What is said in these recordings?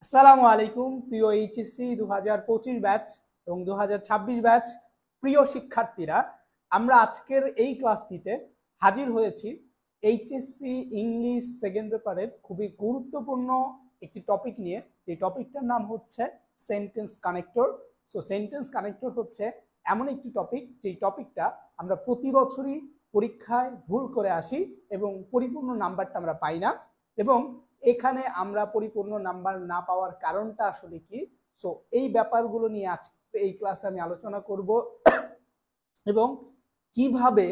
আসসালামু আলাইকুম প্রিয় এইচএসসি 2025 ব্যাচ এবং 2026 ব্যাচ প্রিয় শিক্ষার্থীরা, আমরা আজকের এই ক্লাসটিতে হাজির হয়েছি এইচএসসি ইংলিশ সেকেন্ড পেপারের খুবই গুরুত্বপূর্ণ একটি টপিক নিয়ে। এই টপিকটার নাম হচ্ছে sentence connector. So sentence connector হচ্ছে এমন একটি টপিক যেই টপিকটা আমরা প্রতি বছরই পরীক্ষায় ভুল করে আসি এবং পরিপূর্ণ নাম্বারটা আমরা পাই না। এবং এখানে আমরা পরিপূর্ণ নাম্বার না পাওয়ার কারণটা আসলে কি, সো এই ব্যাপারগুলো নিয়ে আজকে এই ক্লাসে আমি আলোচনা করব এবং কিভাবে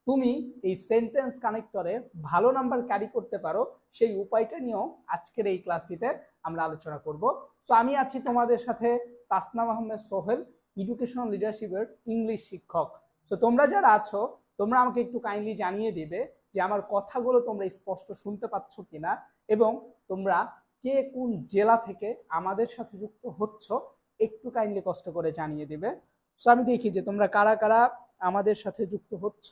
তুমি এই সেন্টেন্স কানেক্টরে ভালো নাম্বার ক্যারি করতে পারো সেই উপায়টা নিয়েও আজকের এই ক্লাসটিতে আমরা আলোচনা করব। সো আমি আছি তোমাদের সাথে তাসনাম আহমেদ সোহেল, এডুকেশনাল লিডারশিপের ইংলিশ শিক্ষক। সো তোমরা যারা আছো তোমরা আমাকে একটু কাইন্ডলি জানিয়ে দিবে যে আমার কথাগুলো তোমরা স্পষ্ট শুনতে পাচ্ছ কিনা এবং তোমরা কে কোন জেলা থেকে আমাদের সাথে যুক্ত হচ্ছ একটু কাইন্ডলি কষ্ট করে জানিয়ে দিবে। সো আমি দেখি যে তোমরা কারা কারা আমাদের সাথে যুক্ত হচ্ছ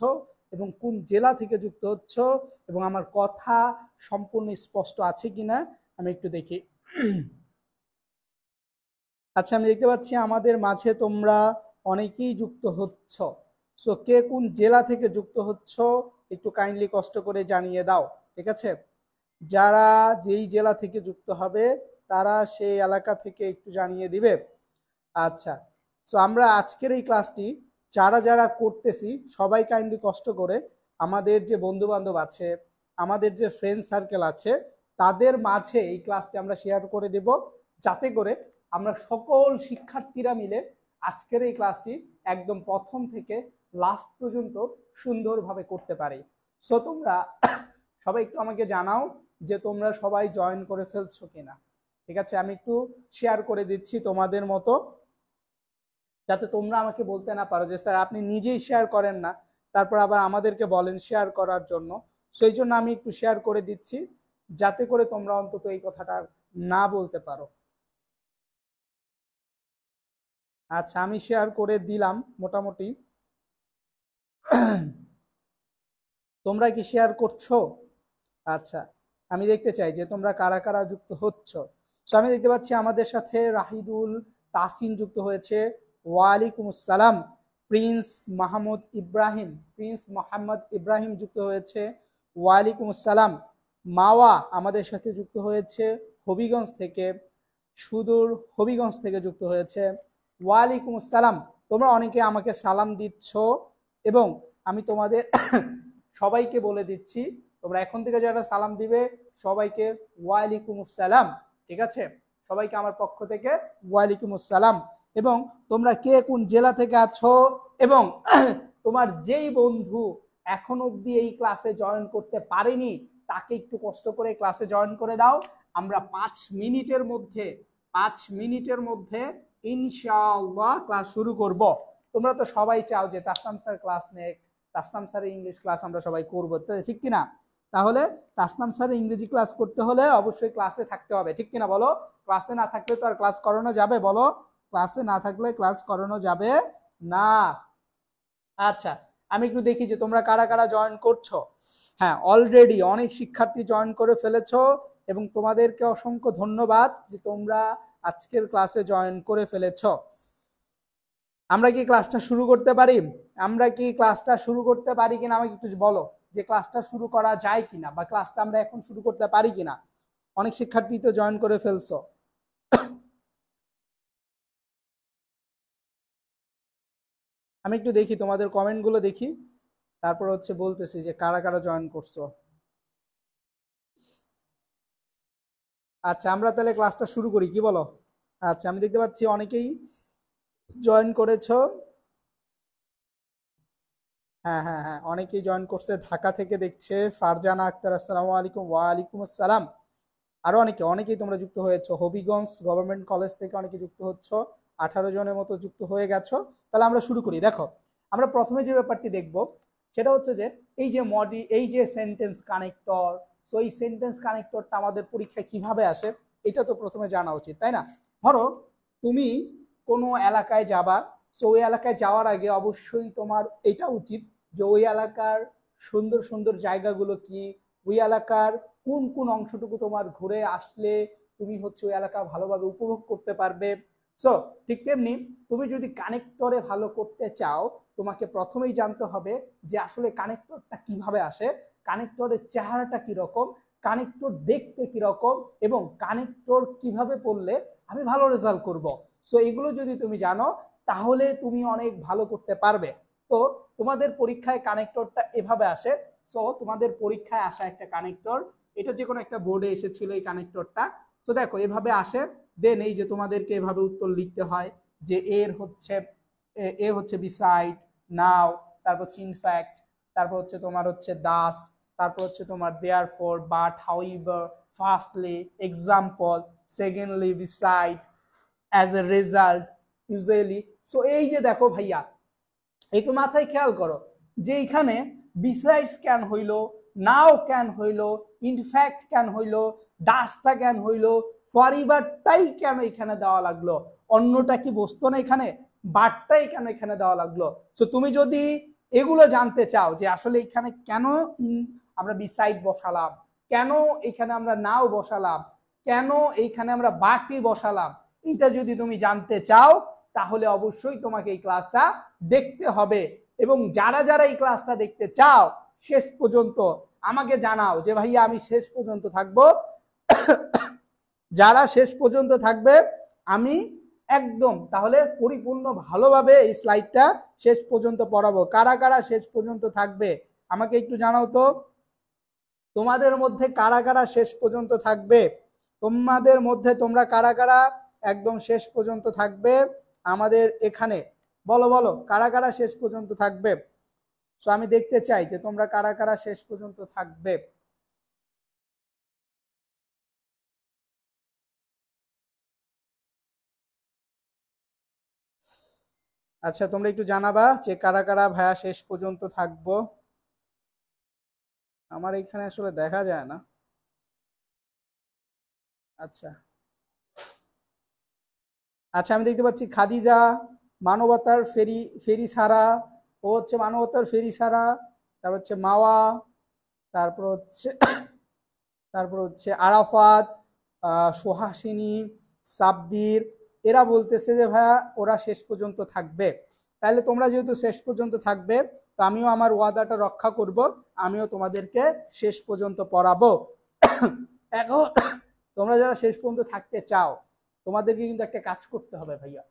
এবং কোন জেলা থেকে যুক্ত হচ্ছ এবং আমার কথা সম্পূর্ণ স্পষ্ট আছে কিনা আমি একটু দেখি। আচ্ছা, আমি দেখতে পাচ্ছি আমাদের মাঝে তোমরা অনেকেই যুক্ত হচ্ছ। সো কে কোন জেলা থেকে যুক্ত হচ্ছ একটু কাইন্ডলি কষ্ট করে জানিয়ে দাও, ঠিক আছে? যারা যেই জেলা থেকে যুক্ত হবে তারা সেই এলাকা থেকে একটু জানিয়ে দিবে। আচ্ছা, সো আমরা আজকের এই ক্লাসটি যারা যারা করতেছি সবাই কাইন্ডলি কষ্ট করে আমাদের যে বন্ধু বান্ধব আছে, আমাদের যে ফ্রেন্ড সার্কেল আছে, তাদের মাঝে এই ক্লাসটি আমরা শেয়ার করে দেব, যাতে করে আমরা সকল শিক্ষার্থীরা মিলে আজকের এই ক্লাসটি একদম প্রথম থেকে লাস্ট পর্যন্ত সুন্দরভাবে করতে পারি। সো তোমরা সবাই একটু আমাকে জানাও যে তোমরা সবাই জয়েন করে ফেলছো কিনা। ঠিক আছে, আমি একটু শেয়ার করে দিচ্ছি তোমাদের মতো, যাতে তোমরা আমাকে বলতে না পারো যে স্যার আপনি নিজেই শেয়ার করেন না, তারপর আবার আমাদেরকে বলেন শেয়ার করার জন্য। সেই জন্য আমি একটু শেয়ার করে দিচ্ছি, যাতে করে তোমরা অন্তত এই কথাটা না বলতে পারো। আচ্ছা, আমি শেয়ার করে দিলাম মোটামুটি। তোমরা কি শেয়ার করছো? আচ্ছা, আমি দেখতে চাই যে তোমরা কারা কারা যুক্ত হচ্ছ। সো আমি দেখতে পাচ্ছি আমাদের সাথে রাহিদুল তাসিন যুক্ত হয়েছে, ওয়ালাইকুম আসসালাম। প্রিন্স মোহাম্মদ ইব্রাহিম যুক্ত হয়েছে, ওয়ালাইকুম আসসালাম। মাওয়া আমাদের সাথে যুক্ত হয়েছে হবিগঞ্জ থেকে, সুদূর হবিগঞ্জ থেকে যুক্ত হয়েছে, ওয়ালাইকুম আসসালাম। তোমরা অনেকে আমাকে সালাম দিচ্ছ এবং আমি তোমাদের সবাইকে বলে দিচ্ছি তোমরা এখন থেকে যারা সালাম দিবে সবাইকে ওয়ালাইকুম আসসালাম, ঠিক আছে? সবাইকে আমার পক্ষ থেকে ওয়ালাইকুম আসসালাম। এবং তোমরা কে কোন জেলা থেকে আছো এবং তোমার যেই বন্ধু এখন অবধি এই ক্লাসে জয়েন করতে পারেনি তাকে একটু কষ্ট করে ক্লাসে জয়েন করে দাও। আমরা 5 মিনিটের মধ্যে ইনশাআল্লাহ ক্লাস শুরু করব। তোমরা তো সবাই চাও যে তাসনাম স্যার ক্লাস নেক, তাসনাম স্যারের ইংলিশ ক্লাস আমরা সবাই করবো, ঠিক কিনা? তাহলে তাসনাম স্যারের ইংরেজি ক্লাস করতে হলে অবশ্যই ক্লাসে থাকতে হবে, ঠিক কিনা বলো? ক্লাসে না থাকলে তো আর ক্লাস করানো যাবে? বলো, ক্লাসে না থাকলে ক্লাস করানো যাবে না। আচ্ছা, আমি একটু দেখি যে তোমরা কারা কারা জয়েন করছো। হ্যাঁ, অলরেডি অনেক শিক্ষার্থী জয়েন করে ফেলেছো এবং তোমাদেরকে অসংখ্য ধন্যবাদ যে তোমরা আজকের ক্লাসে জয়েন করে ফেলেছো। আমরা কি ক্লাসটা শুরু করতে পারি? কিনা আমাকে একটু বলো যে ক্লাসটা শুরু করা যায় কিনা, বা ক্লাসটা আমরা এখন শুরু করতে পারি কিনা। অনেক শিক্ষার্থী তো জয়েন করে ফেলছো। আমি একটু দেখি তোমাদের কমেন্টগুলো দেখি, তারপর হচ্ছে বলতেছি যে কারা কারা জয়েন করছো। আচ্ছা, আমরা তাহলে ক্লাসটা শুরু করি, কি বলো? আচ্ছা, আমি দেখতে পাচ্ছি অনেকেই জয়েন করেছো। হ্যাঁ হ্যাঁ হ্যাঁ, অনেকেই জয়েন করছে। ঢাকা থেকে দেখছে ফারজানা আক্তার, আসসালামু আলাইকুম। ওয়ালাইকুম আসসালাম। আরো অনেকেই তোমরা যুক্ত হয়েছো। হবিগঞ্জ গভর্নমেন্ট কলেজ থেকে অনেকে যুক্ত হচ্ছ, 18 জনের মতো যুক্ত হয়ে গেছো। তাহলে আমরা শুরু করি। দেখো, আমরা প্রথমে যে ব্যাপারটি দেখব সেটা হচ্ছে যে এই যে সেন্টেন্স কানেক্টর, সো এই সেন্টেন্স কানেক্টরটা আমাদের পরীক্ষায় কিভাবে আসে এটা তো প্রথমে জানা উচিত, তাই না? ধরো তুমি কোনো এলাকায় যাবা, সো ওই এলাকায় যাওয়ার আগে অবশ্যই তোমার এটা উচিত যে ওই এলাকার সুন্দর সুন্দর জায়গাগুলো কি, ওই এলাকার কোন কোন অংশটুকু তোমার ঘুরে আসলে তুমি হচ্ছে ওই এলাকা ভালোভাবে উপভোগ করতে পারবে। সো ঠিক তেমনি তুমি যদি কানেক্টরে ভালো করতে চাও, তোমাকে প্রথমেই জানতে হবে যে আসলে কানেক্টরটা কিভাবে আসে, কানেক্টরের চেহারাটা কিরকম, কানেক্টর দেখতে কিরকম, এবং কানেক্টর কিভাবে পড়লে আমি ভালো রেজাল্ট করব। সো এগুলো যদি তুমি জানো তাহলে তুমি অনেক ভালো করতে পারবে। তো তোমাদের পরীক্ষায় কানেক্টরটা এভাবে আসে। সো তোমাদের পরীক্ষায় আসা একটা কানেক্টর, এটা যে কোনো একটা বোর্ডে এসেছিল এই কানেক্টরটা। তো দেখো এভাবে আসে, দেন এই যে তোমাদেরকে এভাবে উত্তর লিখতে হয় যে এ হচ্ছে বিসাইড, নাও, তারপর হচ্ছে ইনফ্যাক্ট, তারপর হচ্ছে তোমার হচ্ছে দাস, তারপর হচ্ছে তোমার therefore, but, however, firstly, example, secondly, beside, as a result, usually. So এই যে দেখো ভাইয়া, একটু মাথায় খেয়াল করো যে এখানে বিসাইডস কেন হইলো, নাও কেন হইলো, ইনফ্যাক্ট কেন হইলো, দাসটা কেন হইলো, ফরইভারটাই কেন এখানে দেওয়া লাগলো, অন্যটা কি বসতো না এখানে, বাটটাই কেন এখানে দেওয়া লাগলো। সো তুমি যদি এগুলো জানতে চাও যে আসলে এখানে কেন আমরা বিসাইড বসালাম, কেন এখানে আমরা নাও বসালাম, কেন এইখানে আমরা বাটই বসালাম, এটা যদি তুমি জানতে চাও তাহলে অবশ্যই তোমাকে এই ক্লাসটা দেখতে হবে। এবং যারা যারা এই ক্লাসটা দেখতে চাও শেষ পর্যন্ত আমাকে জানাও যে ভাইয়া আমি শেষ পর্যন্ত থাকবো। যারা শেষ পর্যন্ত থাকবে আমি একদম তাহলে পরিপূর্ণ ভালোভাবে এই স্লাইডটা শেষ পর্যন্ত পড়াবো। কারা কারা শেষ পর্যন্ত থাকবে আমাকে একটু জানাও তো। তোমাদের মধ্যে কারা কারা শেষ পর্যন্ত থাকবে, তোমাদের মধ্যে তোমরা কারা কারা একদম শেষ পর্যন্ত থাকবে আমাদের এখানে, বলো বলো কারা কারা শেষ পর্যন্ত থাকবে। তো আমি দেখতে চাই যে তোমরা কারা কারা শেষ পর্যন্ত থাকবে। আচ্ছা তোমরা একটু জানাবা যে কারা কারা ভাইয়া শেষ পর্যন্ত থাকবো। আমার এখানে আসলে দেখা যায় না। আচ্ছা আচ্ছা আমি দেখতে পাচ্ছি খাদিজা, মানবতার ফেরি, ফেরি সারা, ও হচ্ছে মানবতার ফেরি সারা, তারপর হচ্ছে মাওয়া, তারপর হচ্ছে আরাফাত, সোহাসিনী, সাব্বির, এরা বলতেছে যে ভাইয়া ওরা শেষ পর্যন্ত থাকবে। তাহলে তোমরা যেহেতু শেষ পর্যন্ত থাকবে তো আমিও আমার ওয়াদাটা রক্ষা করব, আমিও তোমাদেরকে শেষ পর্যন্ত পড়াবো। এখন তোমরা যারা শেষ পর্যন্ত থাকতে চাও তোমাদেরকে কিন্তু একটা কাজ করতে হবে ভাইয়া।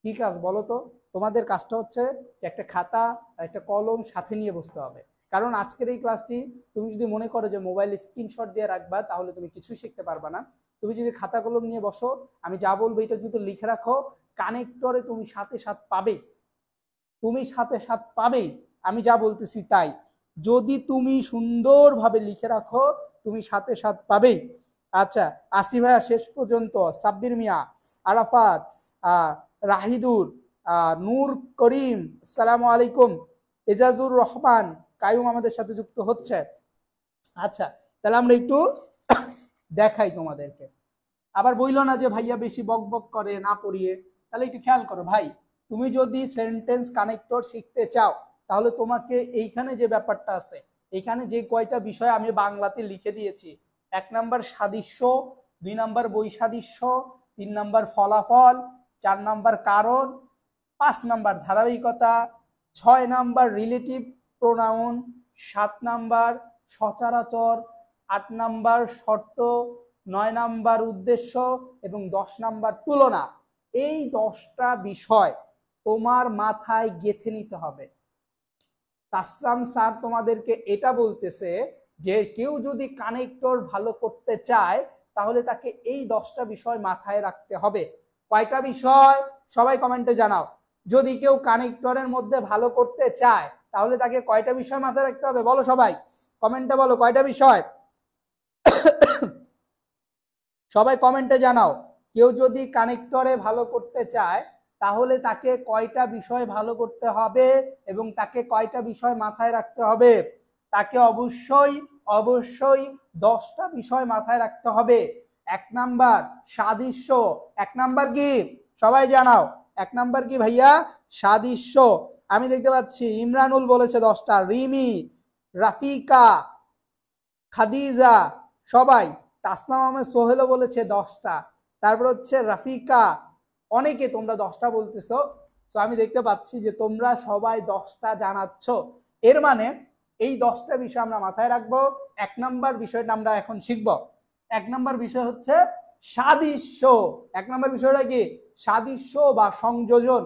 কি কাজ বলো তো? তোমাদের কাজটা হচ্ছে যে একটা খাতা আর একটা কলম সাথে নিয়ে বসতে হবে। কারণ আজকের এই ক্লাসটি তুমি যদি মনে করো যে মোবাইল স্ক্রিনশট দিয়ে রাখবা তাহলে তুমি কিছুই শিখতে পারবা না। তুমি যদি খাতা কলম নিয়ে বসো, আমি যা বলবো এটা যদি লিখে রাখো, কানেক্টরে তুমি সাথে সাথে পাবে, তুমি সাথে সাথে পাবে, আমি যা বলতেছি তাই। যদি তুমি সুন্দরভাবে লিখে রাখো তুমি সাথে সাথে পাবেই। আচ্ছা আসি ভাইয়া শেষ পর্যন্ত, সাব্বির মিয়া, আরাফাত, রাহিদুর, নূর করিম, আসসালামু আলাইকুম, এজাজুর রহমান, কায়ুম আমাদের সাথে যুক্ত হচ্ছে। আচ্ছা তাহলে আমরা একটু দেখাই তোমাদেরকে। আবার বইলো না যে ভাইয়া বেশি বক বক করে না পড়িয়ে। তাহলে একটু খেয়াল করো ভাই, তুমি যদি সেন্টেন্স কানেক্টর শিখতে চাও তাহলে তোমাকে এইখানে যে ব্যাপারটা আছে, এখানে যে কয়টা বিষয় আমি বাংলাতে লিখে দিয়েছি, 1 নাম্বার সাদৃশ্য, 2 নাম্বার বৈসাদৃশ্য, 3 নাম্বার ফলাফল, 4 নাম্বার কারণ, 5 নাম্বার ধারাবাহিকতা, 6 নাম্বার রিলেটিভ প্রোনাউন, 7 নাম্বার সচরাচর, 8 নাম্বার শর্ত, 9 নাম্বার উদ্দেশ্য এবং 10 নাম্বার তুলনা। এই 10টা বিষয় তোমার মাথায় গেঁথে নিতে হবে। তাসরাম স্যার তোমাদেরকে এটা বলতেছে যে কেউ যদি কানেক্টর ভালো করতে চায় তাহলে তাকে এই 10টা বিষয় মাথায় রাখতে হবে। কয়টা বিষয় সবাই কমেন্টে জানাও। যদি কেউ কানেক্টরের মধ্যে ভালো করতে চায় তাহলে তাকে কয়টা বিষয় মাথায় রাখতে হবে বলো সবাই, কমেন্টে বলো কয়টা বিষয়। সবাই কমেন্টে জানাও, কেউ যদি কানেক্টরে ভালো করতে চায় তাহলে তাকে কয়টা বিষয় ভালো করতে হবে এবং তাকে কয়টা বিষয় মাথায় রাখতে হবে। তাকে অবশ্যই অবশ্যই 10টা বিষয় মাথায় রাখতে হবে। 1 নাম্বার সাদৃশ্য, 1 নাম্বার কি সবাই জানাও, 1 নাম্বার কি ভাইয়া? সাদৃশ্য। আমি দেখতে পাচ্ছি ইমরানুল বলেছে 10টা, রিমি, রাফিকা, খাদিজা, সবাই। তাসনাম আহমেদ সোহেলও বলেছে 10টা, তারপর হচ্ছে রাফিকা, অনেকে তোমরা 10টা বলতেছো। তো আমি দেখতে পাচ্ছি যে তোমরা সবাই 10টা জানাচ্ছ। এর মানে এই 10টা বিষয় আমরা মাথায় রাখবো। 1 নাম্বার বিষয়টা আমরা এখন শিখব। 1 নাম্বার বিষয় হচ্ছে সাদৃশ্য। 1 নাম্বার বিষয়টা কি? সাদৃশ্য বা সংযোজন।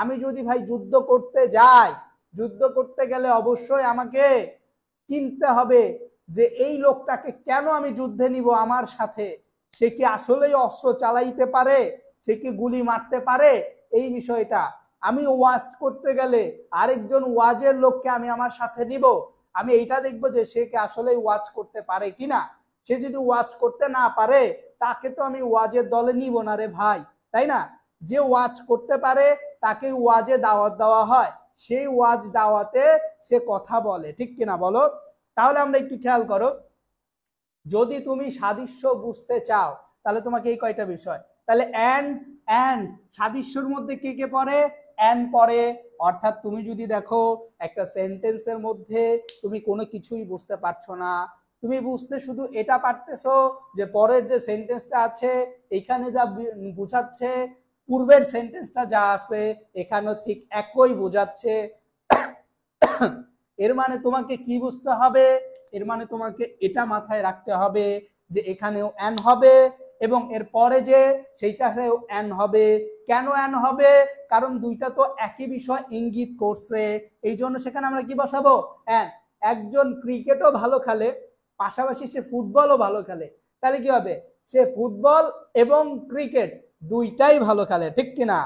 আমি যদি ভাই যুদ্ধ করতে যাই, যুদ্ধ করতে গেলে অবশ্যই আমাকে চিনতে হবে যে এই লোকটাকে কেন আমি যুদ্ধে নিব আমার সাথে, সে কি আসলেই অস্ত্র চালাইতে পারে, সে কি গুলি মারতে পারে, এই বিষয়টা। আমি ওয়াজ করতে গেলে আরেকজন ওয়াজের লোককে আমি আমার সাথে নিব, আমি এইটা দেখবো যে সে কি আসলে ওয়াজ করতে পারে কিনা। সে যদি ওয়াজ করতে না পারে তাকে তো আমি ওয়াজের দলে নিব না রে ভাই, তাই না? যে ওয়াজ করতে পারে তাকে ওয়াজে দাওয়াত দেওয়া হয়, সেই ওয়াজ দাওয়াতে সে কথা বলে, ঠিক কিনা বলো? তাহলে আমরা একটু খেয়াল করো, যদি তুমি সাদৃশ্য বুঝতে চাও তাহলে তোমাকে এই কয়টা বিষয়, তাহলে অ্যান্ড সাদৃশ্যের মধ্যে কে কে পড়ে? অ্যান্ড পড়ে। অর্থাৎ তুমি যদি দেখো একটা সেন্টেন্সের মধ্যে তুমি কোনো কিছুই বুঝতে পারছো না, তুমি বুঝতে শুধু এটা পারতেছো যে পরের যে সেন্টেন্সটা আছে এখানে যা বুঝাচ্ছে পূর্বের সেন্টেন্সটা যা আছে এখানেও ঠিক একই বোঝাচ্ছে, এর মানে তোমাকে কি বুঝতে হবে? এর মানে তোমাকে এটা মাথায় রাখতে হবে যে এখানেও অ্যান হবে এবং এর পরে যে সেইটাতেও অ্যান হবে। কেন অ্যান হবে? কারণ দুইটা তো একই বিষয় ইঙ্গিত করছে, এই জন্য সেখানে আমরা কি বসাবো? অ্যান। একজন ক্রিকেটও ভালো খেলে, পাশাপাশি সে ফুটবলও ভালো খেলে, তাহলে কি হবে? সে ফুটবল এবং ক্রিকেট দুইটাই ভালো খেলে, ঠিক কিনা?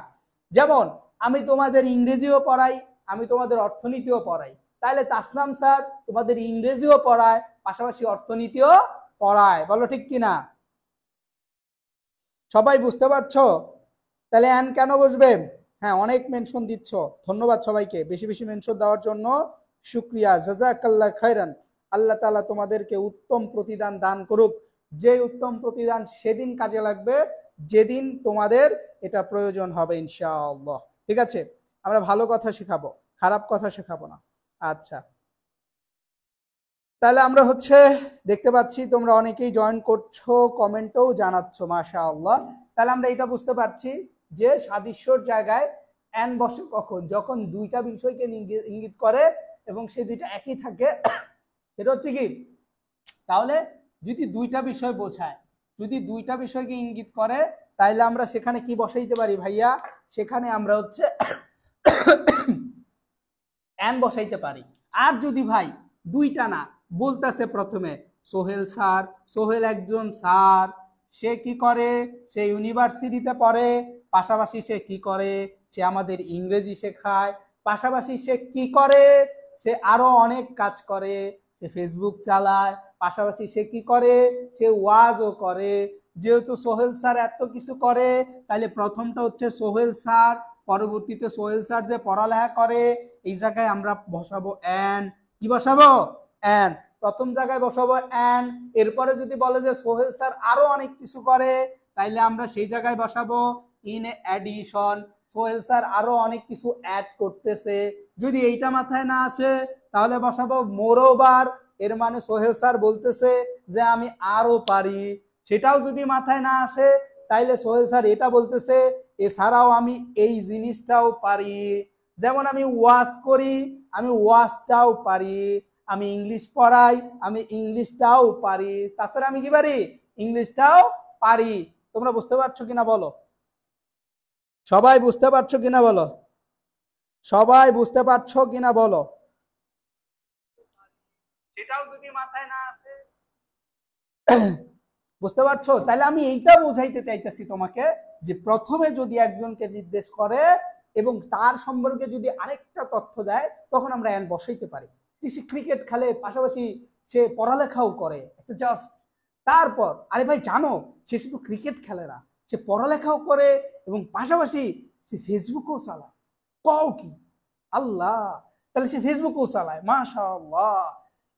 যেমন আমি তোমাদের ইংরেজিও পড়াই, আমি তোমাদের অর্থনীতিও পড়াই, তাহলে তাসনাম স্যার তোমাদের ইংরেজিও পড়ায় পাশাপাশি অর্থনীতিও পড়ায়, বলো ঠিক কিনা? সবাই বুঝতে পারছো? তাহলে অ্যান কেন বসবে? হ্যাঁ, অনেক মেনশন দিচ্ছ, ধন্যবাদ সবাইকে বেশি বেশি মেনশন দেওয়ার জন্য, শুক্রিয়া, জাযাকাল্লাহ খাইরান। আল্লাহ তাআলা তোমাদেরকে উত্তম প্রতিদান দান করুক, যে উত্তম প্রতিদান সেদিন কাজে লাগবে যেদিন তোমাদের এটা প্রয়োজন হবে ইনশাআল্লাহ। ঠিক আছে, আমরা ভালো কথা শেখাবো, খারাপ কথা শেখাবো না। আচ্ছা, তাহলে আমরা হচ্ছে দেখতে পাচ্ছি তোমরা অনেকেই জয়েন করছো, কমেন্টও জানাচ্ছ, মাশাআল্লাহ। তাহলে আমরা এটা বুঝতে পারছি যে সাদৃশ্যর জায়গায় অ্যান বসে কখন? যখন দুইটা বিষয়কে ইঙ্গিত করে এবং সেই দুইটা একই থাকে, সেটা হচ্ছে কি? তাহলে যদি দুইটা বিষয় বোঝায়, যদি দুইটা বিষয়কে ইঙ্গিত করে, তাইলে আমরা সেখানে কি বসাইতে পারি ভাইয়া? সেখানে আমরা হচ্ছে অ্যান বসাইতে পারি। আর যদি ভাই দুইটা না বলতেছে, প্রথমে সোহেল স্যার, সোহেল একজন স্যার, সে কি করে? সে ইউনিভার্সিটিতে পড়ে, পাশাপাশি সে কি করে? সে আমাদের ইংরেজি শেখায়, পাশাপাশি সে কি করে? সে আরো অনেক কাজ করে, সে ফেসবুক চালায়, পাশাপাশি সে কি করে? সে ওয়াজও করে। যেহেতু সোহেল স্যার এত কিছু করে, তাহলে প্রথমটা হচ্ছে সোহেল স্যার, পরবর্তীতে সোহেল স্যার যে পড়ালেখা করে, এই জায়গায় আমরা বসাবো অ্যান। কি বসাবো? অ্যান। প্রথম জায়গায় বসাবো অ্যান। এরপরে যদি বলে যে সোহেল স্যার আরো অনেক কিছু করে, তাইলে আমরা সেই জায়গায় বসাবো ইন অ্যাডিশন, সোহেল স্যার আরো অনেক কিছু অ্যাড করতেছে। যদি এইটা মাথায় না আসে তাহলে বসাবো মোরওভার, এর মানে সোহেল স্যার বলতেছে যে আমি আরো পারি। সেটাও যদি মাথায় না আসে তাইলে সোহেল স্যার এটা বলতেছে এছাড়াও আমি এই জিনিসটাও পারি। যেমন আমি ওয়াজ করি, আমি ওয়াজটাও পারি, আমি ইংলিশ পড়াই, আমি ইংলিশটাও পারি। তাছাড়া আমি কি পারি? ইংলিশটাও পারি। তোমরা বুঝতে পারছো কিনা বলো? সবাই বুঝতে পারছো কিনা বলো? সবাই বুঝতে পারছো কিনা বলো? সেটাও যদি মাথায় না আসে, বুঝতে পারছো? তাহলে আমি এইটা বোঝাইতে চাইতেছি তোমাকে যে প্রথমে যদি একজনকে নির্দেশ করে এবং তার সম্পর্কে যদি আরেকটা তথ্য দেয়, তখন আমরা অ্যান বসাইতে পারি। যে সে ক্রিকেট খেলে, পাশাপাশি সে পড়ালেখাও করে, একটা জাস্ট। তারপর আরে ভাই জানো, সে শুধু ক্রিকেট খেলে না, সে পড়ালেখাও করে এবং পাশাপাশি সে ফেসবুকও চালায়। কও কি? আল্লাহ! তাহলে সে ফেসবুকও চালায়, মাশাআল্লাহ।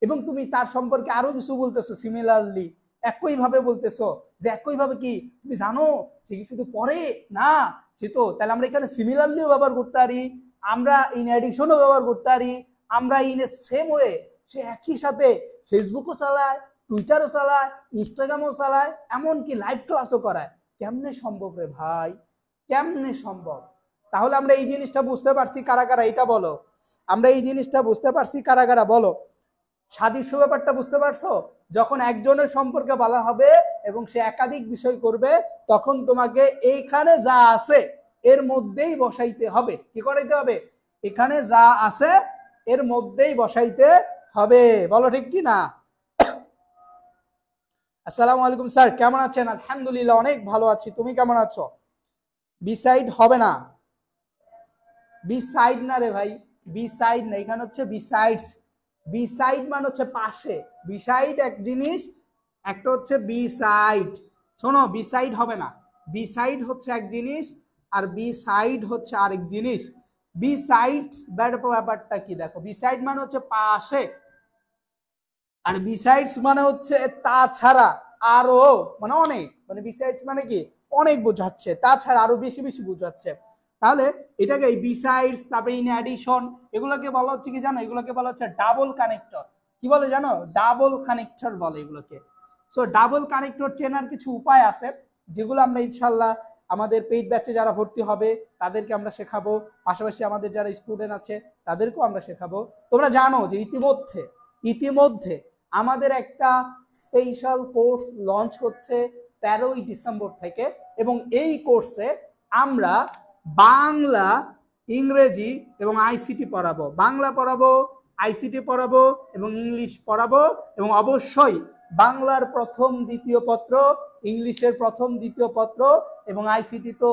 এবং তুমি তার সম্পর্কে আরো কিছু বলতেছো সিমিলারলি, একই ভাবে বলতেছো যে একই ভাবে কি তুমি জানো সে কি শুধু পড়ে না, সে তো, তাহলে আমরা এখানে সিমিলারলিও ব্যবহার করতে পারি, আমরা ইন অ্যাডিশনও ব্যবহার করতে পারি, আমরা ইন এ সেম ওয়ে, সে একই সাথে ফেসবুকও চালায়, টুইটারও চালায়, ইনস্টাগ্রামও চালায়, এমনকি লাইভ ক্লাসও করায়। কেমনে সম্ভব রে ভাই, কেমনে সম্ভব? তাহলে আমরা এই জিনিসটা বুঝতে পারছি কারা কারা, এটা বলো। আমরা এই জিনিসটা বুঝতে পারছি কারা কারা, বলো। সাদৃশ্য ব্যাপারটা বুঝতে পারছো? যখন একজনের সম্পর্কে বলা হবে এবং সে একাধিক বিষয় করবে, তখন তোমাকে এইখানে যা আছে এর মধ্যেই বসাইতে হবে। কি করাইতে হবে? এখানে যা আছে এর মধ্যেই বসাইতে হবে। বলো ঠিক কি না? আসসালামু আলাইকুম স্যার, কেমন আছেন? আলহামদুলিল্লাহ, অনেক ভালো আছি। তুমি কেমন আছো? বিসাইড হবে না, বিসাইড না রে ভাই, বিসাইড না, এখানে হচ্ছে বিসাইডস। বিসাইড মানে হচ্ছে পাশে, বিসাইড এক জিনিস, একটা হচ্ছে বিসাইড। শোনো, বিসাইড হবে না, বিসাইড হচ্ছে এক জিনিস আর বিসাইড হচ্ছে আরেক জিনিস। বিসাইডস ব্যাপারটা কি দেখো, বিসাইড মানে হচ্ছে পাশে, আর বিসাইডস মানে হচ্ছে তাছাড়া, আরো, মানে অনেক, মানে বিসাইডস মানে কি অনেক বোঝাচ্ছে, তাছাড়া আরো বেশি বেশি বোঝাচ্ছে। তাহলে এটাকে এই বিসাইডস, তারপরে ইন অ্যাডিশন, এগুলোকে বলা হচ্ছে কি জানো? এগুলোকে বলা হচ্ছে ডাবল কানেক্টর। কি বলে জানো? ডাবল কানেক্টর বলে এগুলোকে। সো ডাবল কানেক্টর চেনার কিছু উপায় আছে, যেগুলো আমরা ইনশাল্লাহ আমাদের পেইড ব্যাচে যারা ভর্তি হবে তাদেরকে আমরা শেখাবো, পাশাপাশি আমাদের যারা স্টুডেন্ট আছে তাদেরকেও আমরা শেখাবো। তোমরা জানো যে ইতিমধ্যে ইতিমধ্যে আমাদের একটা স্পেশাল কোর্স লঞ্চ হচ্ছে 13ই ডিসেম্বর থেকে, এবং এই কোর্সে আমরা বাংলা, ইংরেজি এবং আইসিটি পড়াবো। বাংলা পড়াবো, আইসিটি পড়াবো এবং ইংলিশ পড়াবো, এবং অবশ্যই বাংলার প্রথম দ্বিতীয় পত্র, ইংলিশের প্রথম দ্বিতীয় পত্র এবং আইসিটি তো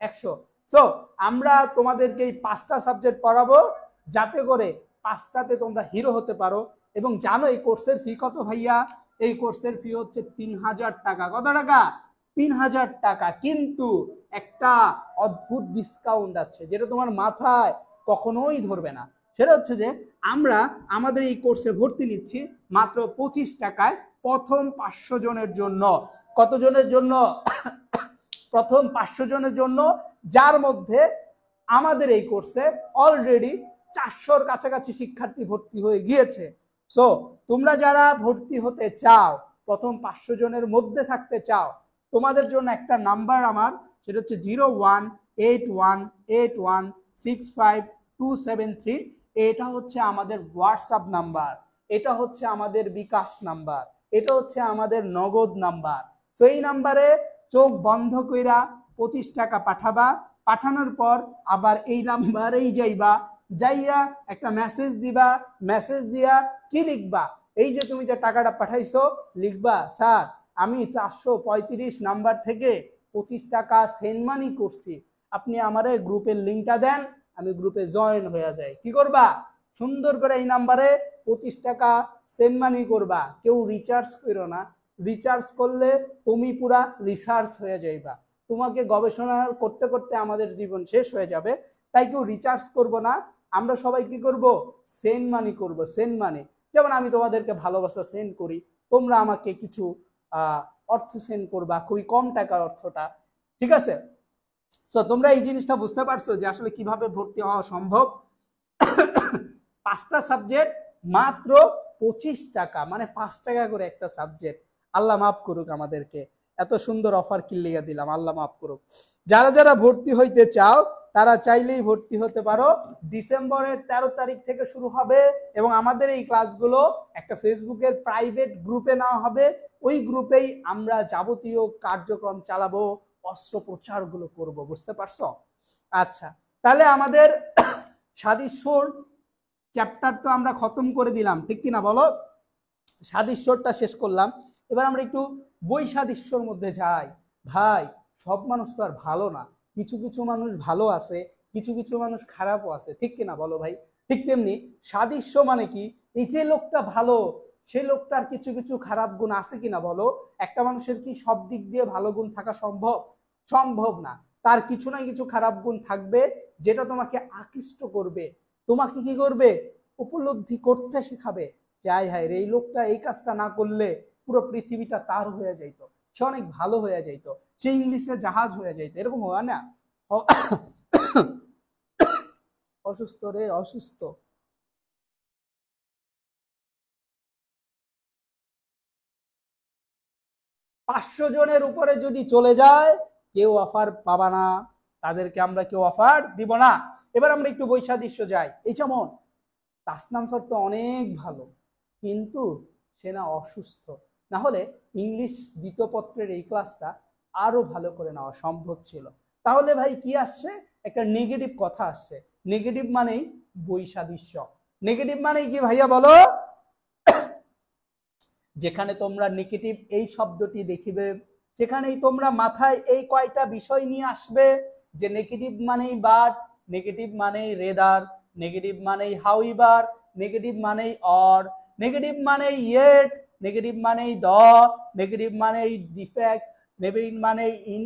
100। সো আমরা তোমাদেরকে এই 5টা সাবজেক্ট পড়াবো, যাতে করে 5টাতে তোমরা হিরো হতে পারো। এবং জানো এই কোর্সের ফি কত ভাইয়া? এই কোর্সের ফি হচ্ছে 3000 টাকা। কত টাকা? 3000 টাকা। কিন্তু একটা অদ্ভুত ডিসকাউন্ট আছে, যেটা তোমার মাথায় কখনোই ধরবে না। সেটা হচ্ছে যে আমরা আমাদের এই কোর্সে ভর্তি নিচ্ছি মাত্র 25 টাকায় প্রথম 500 জনের জন্য। কত জনের জন্য? প্রথম 500 জনের জন্য, যার মধ্যে আমাদের এই কোর্সে অলরেডি 400-র কাছাকাছি শিক্ষার্থী ভর্তি হয়ে গিয়েছে। সো তোমরা যারা ভর্তি হতে চাও, প্রথম 500 জনের মধ্যে থাকতে চাও, তোমাদের জন্য একটা নাম্বার আমার, সেটা হচ্ছে 01818165 এটা হচ্ছে আমাদের হোয়াটসঅ্যাপ নাম্বার, এটা হচ্ছে আমাদের বিকাশ নাম্বার, এটা হচ্ছে আমাদের নগদ নাম্বার। তো এই নাম্বারে চোখ বন্ধ কইরা 25 টাকা পাঠাবা। পাঠানোর পর আবার এই নাম্বারেই যাইবা, যাইয়া একটা মেসেজ দিবা। মেসেজ দিয়া কি লিখবা? এই যে তুমি যে টাকাটা পাঠাইছো, লিখবা, স্যার আমি 435 নাম্বার থেকে 25 টাকা সেন্ড মানি করছি, আপনি আমারে গ্রুপের লিঙ্কটা দেন, আমি গ্রুপে জয়েন হয়ে যাই। কি করবা? সুন্দর করে এই নাম্বারে 25 টাকা সেন্ড মানি করবা। কেউ রিচার্জ করো না, রিচার্জ করলে তুমি পুরা রিসার্চ হয়ে যাইবা, তোমাকে গবেষণা করতে করতে আমাদের জীবন শেষ হয়ে যাবে। তাই কেউ রিচার্জ করব না, আমরা সবাই কি করব? সেন্ড মানি করব। সেন্ড মানি, যেমন আমি তোমাদেরকে ভালোবাসা সেন্ড করি, তোমরা আমাকে কিছু অর্থ সেন্ড করবা, খুবই কম টাকার অর্থটা। ঠিক আছে? সো তোমরা এই জিনিসটা বুঝতে পারছো যে আসলে কিভাবে ভর্তি হওয়া সম্ভব। 5টা সাবজেক্ট মাত্র 25 টাকা, মানে 5 টাকা করে একটা সাবজেক্ট। আল্লাহ মাফ করুক আমাদেরকে, এত সুন্দর অফার কিল্লিয়া দিলাম, আল্লাহ মাফ করুক। যারা যারা ভর্তি হইতে চাও তারা চাইলেই ভর্তি হতে পারো। ডিসেম্বরের 13 তারিখ থেকে শুরু হবে, এবং আমাদের এই ক্লাসগুলো একটা ফেসবুকের প্রাইভেট গ্রুপে নেওয়া হবে। ওই গ্রুপেই আমরা যাবতীয় কার্যক্রম চালাবো, অস্ত্রোপচারগুলো করব। বুঝতে পারছো? আচ্ছা, তাহলে আমাদের সাদৃশ্যর চ্যাপ্টার তো আমরা খতম করে দিলাম, ঠিক কিনা বলো? সাদৃশ্যটা শেষ করলাম, এবার আমরা একটু বৈসাদৃশ্যর মধ্যে যাই। ভাই, সব মানুষ তো আর ভালো না, কিছু কিছু মানুষ ভালো আছে, কিছু কিছু মানুষ খারাপও আছে, ঠিক কিনা বলো ভাই? ঠিক তেমনি সাদৃশ্য মানে কি? এই যে লোকটা ভালো, সে লোকটার কিছু কিছু খারাপ গুণ আছে কিনা বলো? একটা মানুষের কি সব দিক দিয়ে ভালো গুণ থাকা সম্ভব? সম্ভব না। তার কিছু না কিছু খারাপ গুণ থাকবে, যেটা তোমাকে আকৃষ্ট করবে, তোমাকে কি করবে? উপলব্ধি করতে শেখাবে। যাই হায় রে, এই লোকটা এই কাজটা না করলে পুরো পৃথিবীটা তার হয়ে যাইতো, সে অনেক ভালো হয়ে যাইতো, সে ইংলিশে জাহাজ হয়ে যাইতো, এরকম হয় না? অসুস্থ রে, অসুস্থ। 500 জনের উপরে যদি চলে যায় কেউ অফার পাবা না, তাদেরকে আমরা কেউ অফার দিব না। এবার আমরা একটু বৈসাদৃশ্য যাই। এই যেমন তাসনাম স্যার তো অনেক ভালো, কিন্তু সে না অসুস্থ, না হলে ইংলিশ দ্বিতীয় পত্রের এই ক্লাসটা আরো ভালো করে নেওয়া সম্ভব ছিল। তাহলে ভাই কি আসছে, একটা নেগেটিভ কথা আসছে। নেগেটিভ মানেই বৈসাদৃশ্য। নেগেটিভ মানেই কি ভাইয়া বলো? যেখানে তোমরা নেগেটিভ এই শব্দটি দেখিবে সেখানেই তোমরা মাথায় এই কয়টা বিষয় নিয়ে আসবে, যে নেগেটিভ মানেই বাট, নেগেটিভ মানেই রেদার, নেগেটিভ মানেই হাউইভার, নেগেটিভ মানেই অর, নেগেটিভ মানেই ইয়েট, নেগেটিভ মানেই দ, নেগেটিভ মানেই ডিফেক্ট, নেগেটিভ মানেই ইন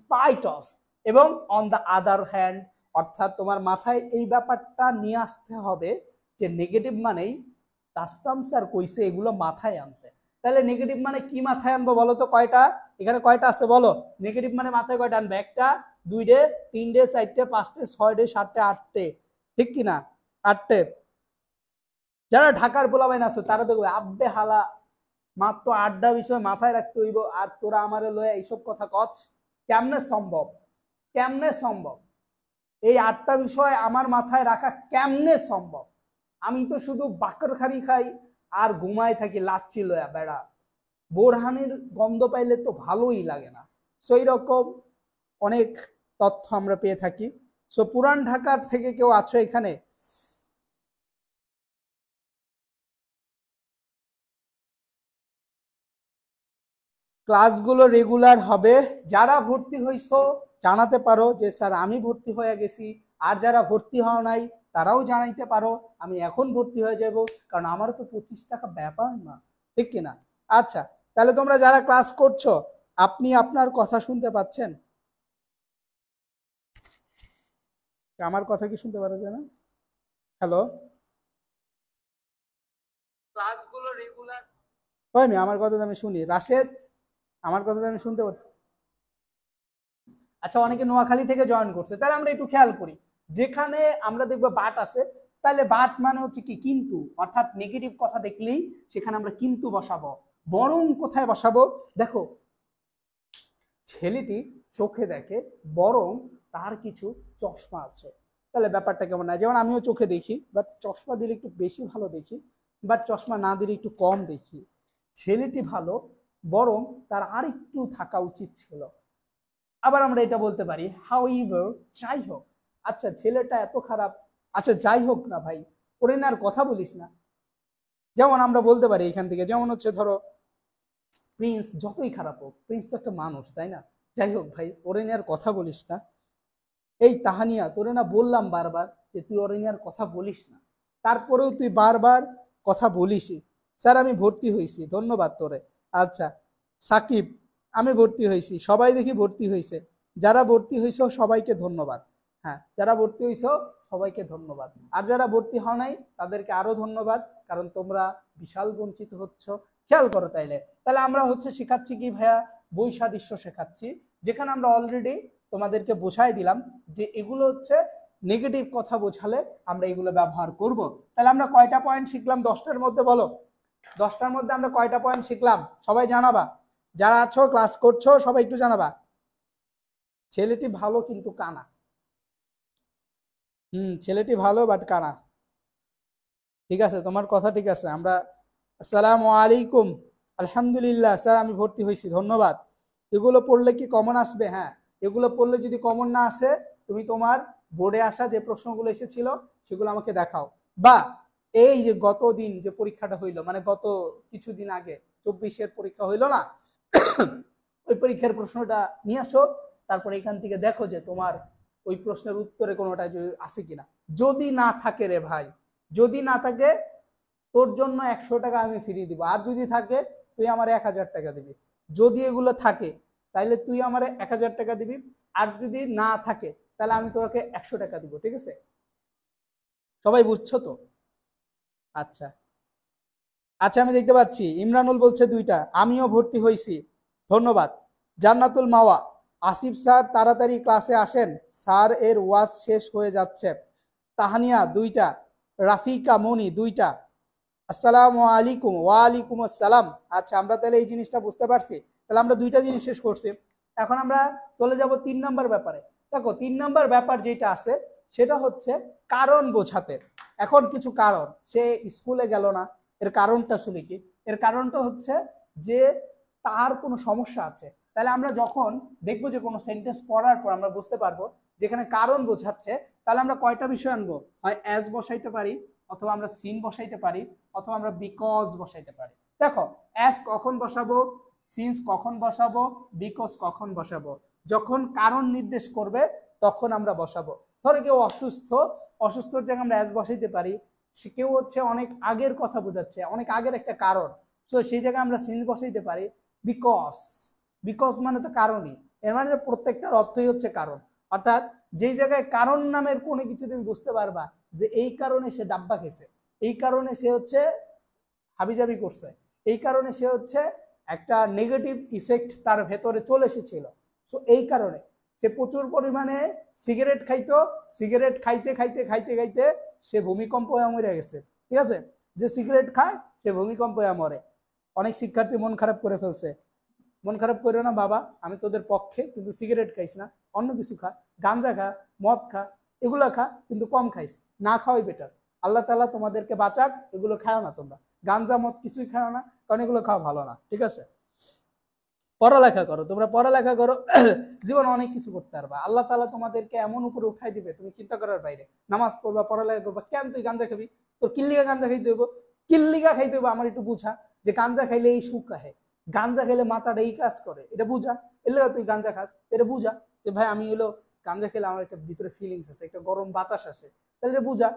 স্পাইট অফ, এবং অন দ্য আদার হ্যান্ড। অর্থাৎ তোমার মাথায় এই ব্যাপারটা নিয়ে আসতে হবে যে নেগেটিভ মানেই তাসনাম স্যার কইছে এগুলো মাথায় আনতে। তাহলে নেগেটিভ মানে কি মাথায় আনবো বলো তো? কয়টা এখানে কয়টা আছে বলো? নেগেটিভ মানে মাথায় কয়টা আনবে? একটা, দুইটে, তিনটে, চারটে, পাঁচটে, ছয়টে, সাতটে, আটটে, ঠিক কিনা? আটটে। যারা ঢাকার পোলাবাইন আছে তারা দেখবে আব্বে হালা মাত্র 8টা বিষয় মাথায় রাখতে হইব, আর তোরা আমারে লয়ে এইসব কথা কচ? কেমনে সম্ভব? কেমনে সম্ভব? এই 8টা বিষয় আমার মাথায় রাখা কেমনে সম্ভব? আমি তো শুধু বাকরখানি খাই আর ঘুমায় থাকি লাচ্ছি লয়া বেড়া, বোরহানির গন্ধ পাইলে তো ভালোই লাগে না। সো এইরকম অনেক তথ্য আমরা পেয়ে থাকি। সো পুরান ঢাকার থেকে কেউ আছো এখানে? ক্লাসগুলো রেগুলার হবে। যারা ভর্তি হইছো জানাতে পারো যে স্যার আমি ভর্তি হয়ে গেছি, আর যারা ভর্তি হওয়া নাই তারাও জানাইতে পারো আমি এখন ভর্তি হয়ে যাব, কারণ আমারও তো 25 টাকা ব্যাপার না, ঠিক কিনা? আচ্ছা, তাহলে তোমরা যারা ক্লাস করছো আপনি আপনার কথা শুনতে পাচ্ছেন? আমার কথা কি শুনতে পারো জানা? হ্যালো, ক্লাসগুলো রেগুলার হয় না? আমার কথা তো আমি শুনি। রাশেদ, আমার কথা তো আমি শুনতে পাচ্ছি। আচ্ছা, অনেকে নোয়াখালী থেকে জয়েন করছে, তাহলে আমরা একটু খেয়াল করি। যেখানে আমরা দেখবো বাট আছে, তাহলে বাট মানে হচ্ছে কি? কিন্তু। অর্থাৎ নেগেটিভ কথা দেখলেই সেখানে আমরা কিন্তু বসাবো। বরং কোথায় বসাবো? দেখো, ছেলেটি চোখে দেখে, বরং তার কিছু চশমা আছে। তাহলে ব্যাপারটা কেমন? না, যেমন আমিও চোখে দেখি, বাট চশমা দিলে একটু বেশি ভালো দেখি, বাট চশমা না দিলে একটু কম দেখি। ছেলেটি ভালো, বরং তার আর একটু থাকা উচিত ছিল। আবার আমরা এটা বলতে পারি হাউএভার, যাই হোক। আচ্ছা, ছেলেটা এত খারাপ, আচ্ছা যাই হোক না ভাই, ওরে না আর কথা বলিস না। যেমন আমরা বলতে পারি এখান থেকে, যেমন হচ্ছে ধরো প্রিন্স যতই খারাপ হোক, প্রিন্স তো একটা মানুষ, তাই না? যাই হোক ভাই, ওরে নিয়ে আর কথা বলিস না। এই তাহানিয়া, তোরে না বললাম বারবার যে তুই ওরে নিয়ে আর কথা বলিস না, তারপরেও তুই বারবার কথা বলিসই। স্যার আমি ভর্তি হয়েছি, ধন্যবাদ তোরে। আচ্ছা, সাকিব, আমি ভর্তি হয়েছি, সবাই দেখি ভর্তি হয়েছে। যারা ভর্তি হয়েছে সবাইকে ধন্যবাদ। হ্যাঁ, যারা ভর্তি হয়েছ সবাইকে ধন্যবাদ, আর যারা ভর্তি হও নাই তাদেরকে আরো ধন্যবাদ, কারণ তোমরা বিশাল বঞ্চিত হচ্ছ। খেয়াল করো তাইলে। তাহলে আমরা হচ্ছে শেখাচ্ছি কি ভাইয়া? বৈসাদৃশ্য শেখাচ্ছি, যেখানে আমরা অলরেডি তোমাদেরকে বোঝাই দিলাম যে এগুলো হচ্ছে নেগেটিভ কথা বোঝালে আমরা এগুলো ব্যবহার করব। তাহলে আমরা কয়টা পয়েন্ট শিখলাম 10টার মধ্যে? বলো, 10টার মধ্যে আমরা কয়টা পয়েন্ট শিখলাম? সবাই জানাবা, যারা আছো ক্লাস করছো সবাই একটু জানাবা। ছেলেটি ভালো কিন্তু কানা। ছেলেটি ভালো বাট কানা। ঠিক আছে, তোমার কথা ঠিক আছে। আমরা আসসালামু আলাইকুম, আলহামদুলিল্লাহ স্যার আমি ভর্তি হয়েছি, ধন্যবাদ। এগুলো পড়লে কি কমন আসবে? হ্যাঁ, এগুলো পড়লে যদি কমন না আসে, তুমি তোমার বোর্ডে আসা যে প্রশ্নগুলো এসেছিল সেগুলো আমাকে দেখাও, বা এই যে গত দিন যে পরীক্ষাটা হইলো, মানে গত কিছুদিন আগে 24-এর পরীক্ষা হইলো না, ওই পরীক্ষার প্রশ্নটা নিয়ে আসো। তারপরে এখান থেকে দেখো যে তোমার ওই প্রশ্নের উত্তরে কোনোটা আছে কিনা। যদি না থাকে রে ভাই, যদি না থাকে তোর জন্য 100 টাকা আমি ফিরিয়ে দিব, আর যদি থাকে তুই আমার 1000 টাকা দিবি। যদি এগুলো থাকে তাহলে তুই আমার 1000 টাকা দিবি, আর যদি না থাকে তাহলে আমি তোকে 100 টাকা দিব, ঠিক আছে? সবাই বুঝছো তো? আচ্ছা আচ্ছা, আমি দেখতে পাচ্ছি ইমরানুল বলছে 2টা, আমিও ভর্তি হয়েছি, ধন্যবাদ। জান্নাতুল মাওয়া, আসিফ স্যার তাড়াতাড়ি ক্লাসে আসেন, স্যার এর ওয়াজ শেষ হয়ে যাচ্ছে। তাহানিয়া 2টা, রাফিকা মনি 2টা। আসসালামু আলাইকুম, ওয়ালাইকুম আসসালাম। আচ্ছা, আমরা তাহলে এই জিনিসটা বুঝতে পারছি। তাহলে আমরা দুইটা জিনিস শেষ করছি। এখন আমরা চলে যাব 3 নাম্বার ব্যাপারে। দেখো 3 নাম্বার ব্যাপার যেটা আছে সেটা হচ্ছে কারণ বোঝাতে। এখন কিছু কারণ, সে স্কুলে গেল না, এর কারণটা আসলে কি? এর কারণটা হচ্ছে যে তার কোনো সমস্যা আছে। তাহলে আমরা যখন দেখবো যে কোনো সেন্টেন্স পড়ার পর আমরা বুঝতে পারবো যেখানে কারণ বোঝাচ্ছে, তাহলে আমরা কয়টা বিষয় আনবো? হয় অ্যাজ বসাইতে পারি, অথবা আমরা সিন বসাইতে পারি, অথবা আমরা বিকজ বসাইতে পারি। দেখো অ্যাজ কখন বসাবো, সিন্স কখন বসাবো, বিকজ কখন বসাবো? যখন কারণ নির্দেশ করবে তখন আমরা বসাবো। ধরো কেউ অসুস্থ, অসুস্থর জায়গায় আমরা অ্যাজ বসাইতে পারি। সে কেউ হচ্ছে অনেক আগের কথা বোঝাচ্ছে, অনেক আগের একটা কারণ, সো সেই জায়গায় আমরা সিন্স বসাইতে পারি। বিকজ, বিকজ মানে তো কারণই, এর মানে প্রত্যেকটার অর্থই হচ্ছে কারণ। অর্থাৎ যেই জায়গায় কারণ নামের কোনো কিছু তুমি বুঝতে পারবা যে এই কারণে সে ডাব্বা খেয়েছে, এই কারণে সে হচ্ছে হাবিজাবি করছে, এই কারণে সে হচ্ছে একটা নেগেটিভ ইফেক্ট তার ভেতরে চলে এসেছিল, সো এই কারণে সে প্রচুর পরিমাণে সিগারেট খাইতো, সিগারেট খাইতে খাইতে খাইতে খাইতে সে ভূমিকম্প হয়ে মরে গেছে। ঠিক আছে, যে সিগারেট খায় সে ভূমিকম্প হয়ে মরে। অনেক শিক্ষার্থী মন খারাপ করে ফেলছে। মন খারাপ করো না বাবা, আমি তোদের পক্ষে, কিন্তু সিগারেট খাইস না, অন্য কিছু খা, গাঁজা খা, মদ খা, এগুলো খা, কিন্তু কম খাইস, না খাওয়াই বেটার। আল্লাহ তাআলা তোমাদেরকে বাঁচাক, এগুলো খাও না তোমরা, গাঁজা মদ কিছুই খাও না, কারণ এগুলো খাওয়া ভালো না। ঠিক আছে, পড়ালেখা করো, তোমরা পড়ালেখা করো, জীবনে অনেক কিছু করতে পারবা। আল্লাহ তাআলা তোমাদেরকে এমন উপরে উঠাই দিবে তুমি চিন্তা করার বাইরে। নামাজ পড়বা, পড়ালেখা করবা, কেন তুই গাঁজা খাবি? তোর কিল্লিগা গাঁজা খাইতে হইব, কিল্লিগা খাইতে হইব আমার একটু বুঝা, যে গাঁজা খাইলে এই সুখ আহে, গাঁজা খেলে মাথাটা এই কাজ করে, এটা বুঝা। এর লেগে তুই গাঁজা খাস, এটা বুঝা যে ভাই আমি হলো গাঁজা খেলে আমার একটা ভিতরে ফিলিংস আছে, একটা গরম বাতাস আসে, তাহলে এটা বুঝা।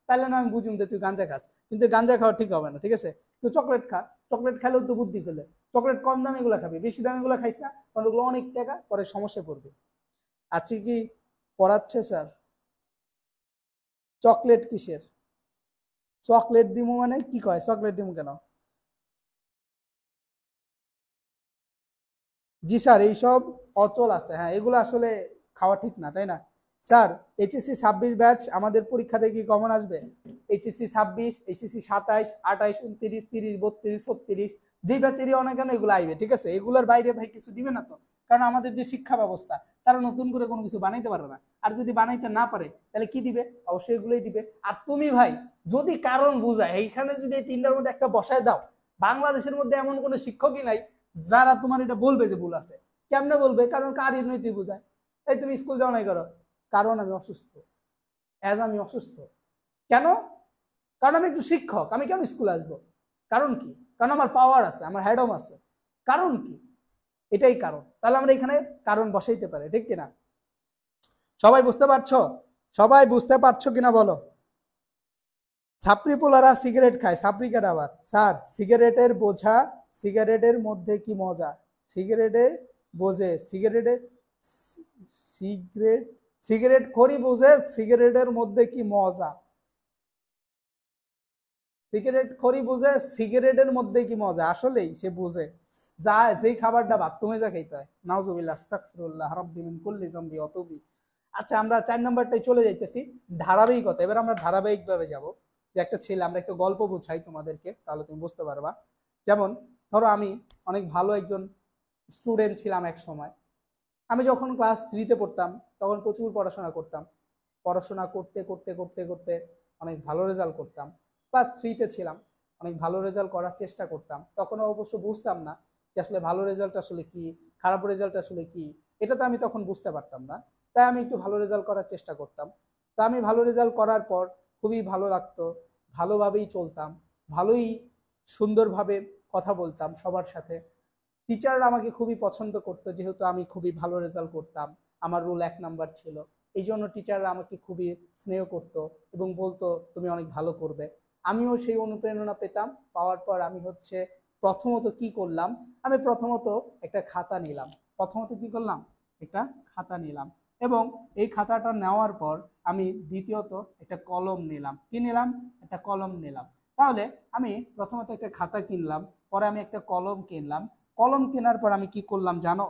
তাহলে না আমি বুঝুম যে তুই গাঁজা খাস, কিন্তু গাঁজা খাওয়া ঠিক হবে না। ঠিক আছে, তুই চকলেট খা, চকলেট খেলেও তো বুদ্ধি খেলে, চকলেট কম দামি গুলো খাবি, বেশি দামি গুলো খাইস না, কারণ ওগুলো অনেক টাকা, পরে সমস্যা পড়বে। আজকে কি পড়াচ্ছে স্যার? চকলেট কিসের? চকলেট দিমু মানে কি কয়? চকলেট দিমু কেন? জি স্যার, এইসব অচল আছে, হ্যাঁ এগুলো আসলে খাওয়া ঠিক না, তাই না স্যার? এইচএসসি 26 ব্যাচ আমাদের পরীক্ষাতে কি কমন আসবে? এইচএসসি 26, এইচএসসি 27, 28, 29, 30, 32, 36, যেই ব্যাচেরই অনেক কেন এগুলো আইবে। ঠিক আছে, এগুলোর বাইরে ভাই কিছু দিবে না তো, কারণ আমাদের যে শিক্ষা ব্যবস্থা তারা নতুন করে কোনো কিছু বানাইতে পারে না। আর যদি বানাইতে না পারে তাহলে কি দিবে? অবশ্যই এগুলোই দিবে। আর তুমি ভাই যদি কারণ বুঝায় এইখানে যদি এই তিনটার মধ্যে একটা বসায় দাও, বাংলাদেশের মধ্যে এমন কোনো শিক্ষকই নাই যারা তোমার এটা বলবে যে ভুল আছে। কেমনে বলবে? কারণ কার নৈতিক বুঝায়। এই তুমি স্কুল যাও নাই করো, কারণ আমি অসুস্থ, অ্যাজ আমি অসুস্থ। কেন? কারণ আমি একটু শিক্ষক, আমি কেন স্কুলে আসবো? কারণ কি? কারণ আমার পাওয়ার আছে, আমার হ্যাডম আছে। কারণ কি? এটাই কারণ। তাহলে আমরা এখানে কারণ বসাইতে পারি, ঠিক কিনা? সবাই বুঝতে পারছো? সবাই বুঝতে পারছো কিনা বলো? ছাপরি পোলারা সিগারেট খায়, ছাপরি কেন আবার? স্যার সিগারেটের বোঝা, সিগারেটের মধ্যে কি মজা, সিগারেটে বোঝে, সিগারেটে সিগারেট, সিগারেট খড়ি বোঝে সিগারেটের মধ্যে কি মজা, সিগারেট খড়ি বুঝে সিগারেটের মধ্যে কি মজা। আসলেই সে বুঝে, যা যেই খাবারটা বাথরুমে যা খাইতে হয়। নাউজুবিল্লাহ, আস্তাগফিরুল্লাহ, রাব্বি মিন কুল্লি যামবি ওয়া তুবি। আচ্ছা আমরা 4 নাম্বারটাই চলে যাইতেছি, ধারাবাহিকতা। এবার আমরা ধারাবাহিকভাবে যাব। যে একটা ছেলে, আমরা একটা গল্প বুঝাই তোমাদেরকে, তাহলে তুমি বুঝতে পারবা। যেমন ধরো আমি অনেক ভালো একজন স্টুডেন্ট ছিলাম এক সময়। আমি যখন ক্লাস 3-তে পড়তাম তখন প্রচুর পড়াশোনা করতাম, পড়াশোনা করতে করতে করতে করতে অনেক ভালো রেজাল্ট করতাম। ক্লাস 3-তে ছিলাম, অনেক ভালো রেজাল্ট করার চেষ্টা করতাম। তখন অবশ্য বুঝতাম না যে আসলে ভালো রেজাল্ট আসলে কি, খারাপ রেজাল্ট আসলে কি, এটা তো আমি তখন বুঝতে পারতাম না। তাই আমি একটু ভালো রেজাল্ট করার চেষ্টা করতাম। তা আমি ভালো রেজাল্ট করার পর খুবই ভালো লাগতো, ভালোভাবেই চলতাম, ভালোই সুন্দরভাবে কথা বলতাম সবার সাথে। টিচাররা আমাকে খুবই পছন্দ করতো, যেহেতু আমি খুবই ভালো রেজাল্ট করতাম, আমার রোল 1 নাম্বার ছিল। এই জন্য টিচাররা আমাকে খুবই স্নেহ করত এবং বলতো তুমি অনেক ভালো করবে। আমিও সেই অনুপ্রেরণা পেতাম। পাওয়ার পর আমি হচ্ছে প্রথমত কি করলাম, আমি প্রথমত একটা খাতা নিলাম। প্রথমত কি করলাম? একটা খাতা নিলাম, এবং এই খাতাটা নেওয়ার পর আমি দ্বিতীয়ত একটা কলম নিলাম। কি নিলাম? একটা কলম নিলাম। তাহলে আমি প্রথমত একটা খাতা কিনলাম, পরে আমি একটা কলম কিনলাম। কলম কেনার পর আমি কি করলাম জানো?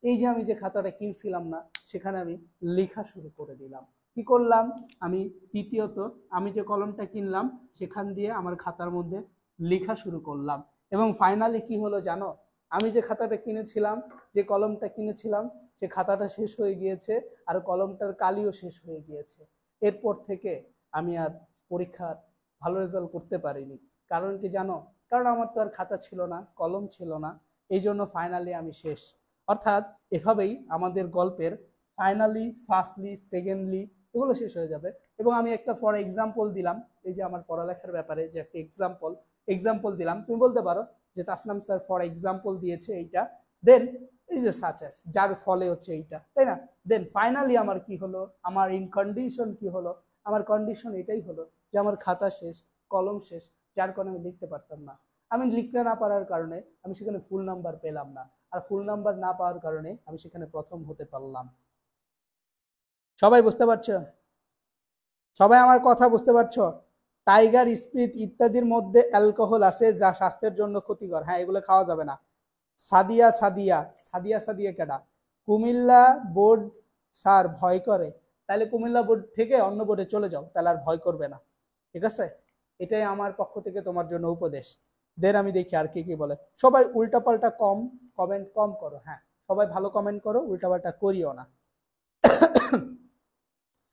এই যে আমি যে খাতাটা কিনছিলাম না, সেখানে আমি লেখা শুরু করে দিলাম। কি করলাম? আমি তৃতীয়ত আমি যে কলমটা কিনলাম সেখান দিয়ে আমার খাতার মধ্যে লেখা শুরু করলাম। এবং ফাইনালি কি হলো জানো? আমি যে খাতাটা কিনেছিলাম, যে কলমটা কিনেছিলাম, সে খাতাটা শেষ হয়ে গিয়েছে আর কলমটার কালিও শেষ হয়ে গিয়েছে। এরপর থেকে আমি আর পরীক্ষার ভালো রেজাল্ট করতে পারিনি। কারণ কি জানো? কারণ আমার তো আর খাতা ছিল না, কলম ছিল না, এই জন্য ফাইনালি আমি শেষ। অর্থাৎ এভাবেই আমাদের গল্পের ফাইনালি, ফার্স্টলি, সেকেন্ডলি এগুলো শেষ হয়ে যাবে। এবং আমি একটা ফর এক্সাম্পল দিলাম, এই যে আমার পড়ালেখার ব্যাপারে যে একটা এক্সাম্পল দিলাম। তুমি বলতে পারো যে তাসনাম স্যার ফর এক্সাম্পল দিয়েছে এইটা, দেন এই যে সাচেস যার ফলে হচ্ছে এইটা, তাই না? দেন ফাইনালি আমার কি হলো, আমার ইন কন্ডিশন কি হলো? আমার কন্ডিশন এটাই হলো যে আমার খাতা শেষ, কলম শেষ, যার কারণে আমি লিখতে পারতাম না। আমি লিখতে না পারার কারণে আমি সেখানে ফুল নাম্বার পেলাম না, আর ফুল নাম্বার না পাওয়ার কারণে আমি সেখানে প্রথম হতে পারলাম। সবাই বুঝতে পারছো? সবাই আমার কথা বুঝতে পারছো? টাইগার, স্পিরিট ইত্যাদির মধ্যে অ্যালকোহল আছে যা স্বাস্থ্যের জন্য ক্ষতিকর। হ্যাঁ, এগুলো খাওয়া যাবে না। সাদিয়া সাদিয়া সাদিয়া সাদিয়া কেডা? কুমিল্লা বোর্ড স্যার ভয় করে। তাহলে কুমিল্লা বোর্ড থেকে অন্য বোর্ডে চলে যাও, তাহলে আর ভয় করবে না। ঠিক আছে, এটাই আমার পক্ষ থেকে তোমার জন্য উপদেশ। দেন আমি দেখি আর কি কি বলে। সবাই উল্টাপাল্টা কমেন্ট কম করো। হ্যাঁ, সবাই ভালো কমেন্ট করো, উল্টাপাল্টা করিও না।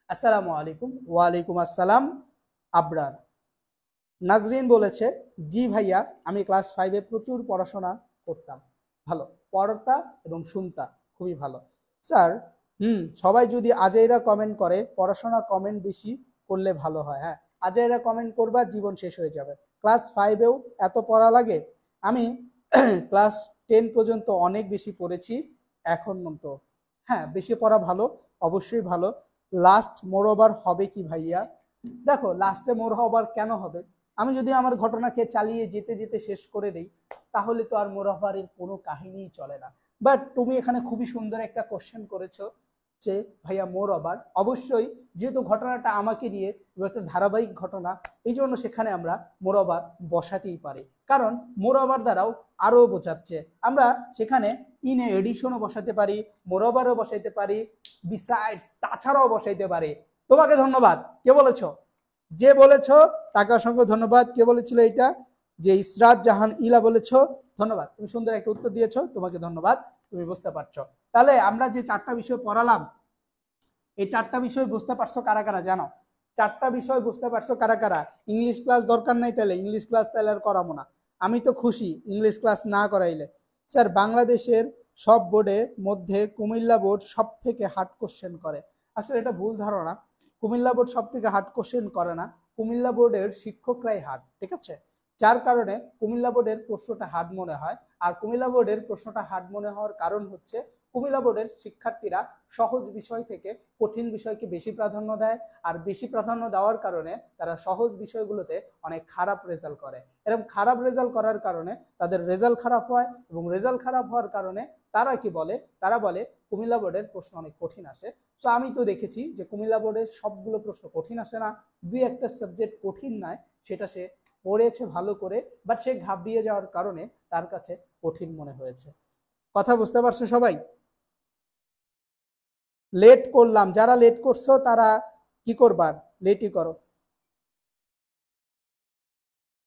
আসসালামু আলাইকুম। ওয়ালাইকুম আসসালাম। আবরার নাজরিন বলেছে, জি ভাইয়া, আমি ক্লাস 5-এ প্রচুর পড়াশোনা করতাম, ভালো পড়তা এবং শুনতা, খুবই ভালো স্যার। সবাই যদি আজাইরা কমেন্ট করে, পড়াশোনা কমেন্ট বেশি করলে ভালো হয়। হ্যাঁ, আজাইরা কমেন্ট করবা, জীবন শেষ হয়ে যাবে। ক্লাস 5-এও এত পড়া লাগে? আমি ক্লাস 10 পর্যন্ত অনেক বেশি পড়েছি, এখন তো হ্যাঁ বেশি পড়া ভালো, অবশ্যই ভালো। লাস্ট মোর ওভার হবে কি ভাইয়া? দেখো, লাস্টে মোর ওভার কেন হবে? আমি যদি আমার ঘটনাকে চালিয়ে যেতে যেতে শেষ করে দেই, তাহলে তো আর মোর ওভারের কোনো কাহিনীই চলে না। বাট তুমি এখানে খুবই সুন্দর একটা কোশ্চেন করেছো যে ভাইয়া মোর ওভার, অবশ্যই যেহেতু ঘটনাটা আমাকে নিয়ে একটা ধারাবাহিক ঘটনা, এই জন্য সেখানে আমরা মোর ওভার বসাতেই পারি। কারণ মোর ওভার দ্বারাও আরো বোঝাচ্ছে, আমরা সেখানে ইন এডিশনও বসাতে পারি, মোর ওভারও বসাইতে পারি, বিসাইডস তাছাড়াও বসাইতে পারি। তোমাকে ধন্যবাদ। কে বলেছো? যে বলেছো তাকে অসংখ্য ধন্যবাদ। কে বলেছিল এটা? যে ইসরাত জাহান ইলা বলেছো, ধন্যবাদ। তুমি সুন্দর একটা উত্তর দিয়েছো, তোমাকে ধন্যবাদ। তুমি বুঝতে পারছো। তাহলে আমরা যে 4টা বিষয় পড়ালাম, এই 4টা বিষয় বুঝতে পারছো কারা কারা জানো? 4টা বিষয় বুঝতে পারছো কারা কারা? ইংলিশ ক্লাস দরকার নাই, তাহলে ইংলিশ ক্লাস তাহলে আর করাবো না। আমি তো খুশি ইংলিশ ক্লাস না করাইলে। স্যার, বাংলাদেশের সব বোর্ডের মধ্যে কুমিল্লা বোর্ড সব থেকে হার্ড কোশ্চেন করে। আসলে এটা ভুল ধারণা। কুমিল্লা বোর্ড সব থেকে হার্ড কোশ্চেন করে না, কুমিল্লা বোর্ডের শিক্ষকরাই হার্ড। ঠিক আছে, যার কারণে কুমিল্লা বোর্ডের প্রশ্নটা হার্ড মনে হয়। আর কুমিল্লা বোর্ডের প্রশ্নটা হার্ড মনে হওয়ার কারণ হচ্ছে কুমিল্লা বোর্ডের শিক্ষার্থীরা সহজ বিষয় থেকে কঠিন বিষয়কে বেশি প্রাধান্য দেয়, আর বেশি প্রাধান্য দেওয়ার কারণে তারা সহজ বিষয়গুলোতে অনেক খারাপ রেজাল্ট করে। এরকম খারাপ রেজাল্ট করার কারণে তাদের রেজাল্ট খারাপ হয়, এবং রেজাল্ট খারাপ হওয়ার কারণে তারা কি বলে? তারা বলে কুমিল্লা বোর্ডের প্রশ্ন অনেক কঠিন আসে। সো আমি তো দেখেছি যে কুমিল্লা বোর্ডের সবগুলো প্রশ্ন কঠিন আসে না, দুই একটা সাবজেক্ট কঠিন নয়, সেটা সে পড়েছে ভালো করে, বাট সে ঘাবড়িয়ে যাওয়ার কারণে তার কাছে কঠিন মনে হয়েছে। কথা বুঝতে পারছো সবাই? লেট করলাম, যারা লেট করছো তারা কি করবার, লেটই করো।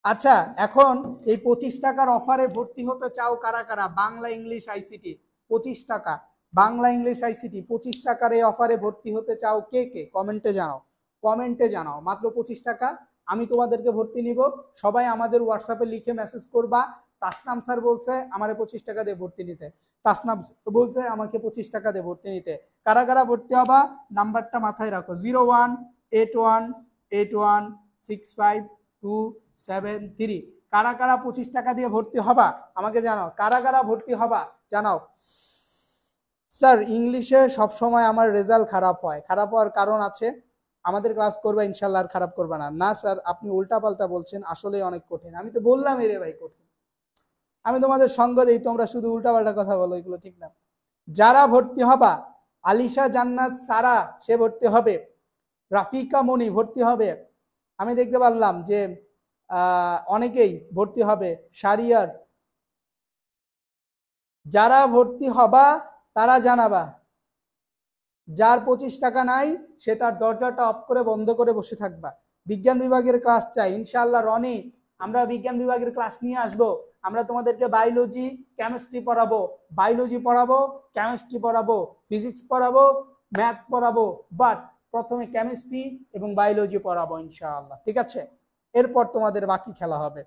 আচ্ছা, এখন এই 25 টাকার অফারে ভর্তি হতে চাও কারা কারা? বাংলা ইংলিশ আইসিটি 25 টাকা, বাংলা ইংলিশ আইসিটি 25 টাকার এই অফারে ভর্তি হতে চাও কে কে? কমেন্টে জানাও, কমেন্টে জানাও। মাত্র 25 টাকা, আমি তোমাদেরকে ভর্তি নিব। সবাই আমাদের হোয়াটসঅ্যাপে লিখে মেসেজ করবা, তাসনাম স্যার বলছে আমারে 25 টাকা দিয়ে ভর্তি নিতে, তাসনাম বলছে আমাকে 25 টাকা দিয়ে ভর্তি নিতে। কারা কারা ভর্তি হবা? নাম্বারটা মাথায় রাখো, 0181816527 কারা কারা 25 টাকা দিয়ে ভর্তি হবা আমাকে জানাও। কারা কারা ভর্তি হবা জানাও। স্যার, ইংলিশে সবসময় আমার রেজাল্ট খারাপ হয়। খারাপ হওয়ার কারণ আছে, আমাদের ক্লাস করবা ইনশাল্লাহ, আর খারাপ করবা না। না স্যার, আপনি উল্টা পাল্টা বলছেন, আসলে অনেক কঠিন। আমি তো বললাম রে ভাই কঠিন, আমি তোমাদের সঙ্গ দিই, তোমরা শুধু উল্টা পাল্টা কথা বলো, এগুলো ঠিক না। যারা ভর্তি হবা, আলিশা জান্নাত সারা সে ভর্তি হবে, রাফিকা মনি ভর্তি হবে, আমি দেখতে পারলাম যে অনেকেই ভর্তি হবে, শারিয়ার। যারা ভর্তি হবা তারা জানাবা। যার 25 টাকা নাই সে তার দরজাটা অফ করে বন্ধ করে বসে থাকবা। বিজ্ঞান বিভাগের ক্লাস চাই ইনশাআল্লাহ। রনি, আমরা বিজ্ঞান বিভাগের ক্লাস নিয়ে আসব। আমরা তোমাদেরকে বায়োলজি কেমিস্ট্রি পড়াবো, কেমিস্ট্রি পড়াবো, ফিজিক্স পড়াবো, ম্যাথ পড়াবো, বাট প্রথমে কেমিস্ট্রি এবং বায়োলজি পড়াবো ইনশাআল্লাহ। ঠিক আছে, এরপর তোমাদের বাকি খেলা হবে।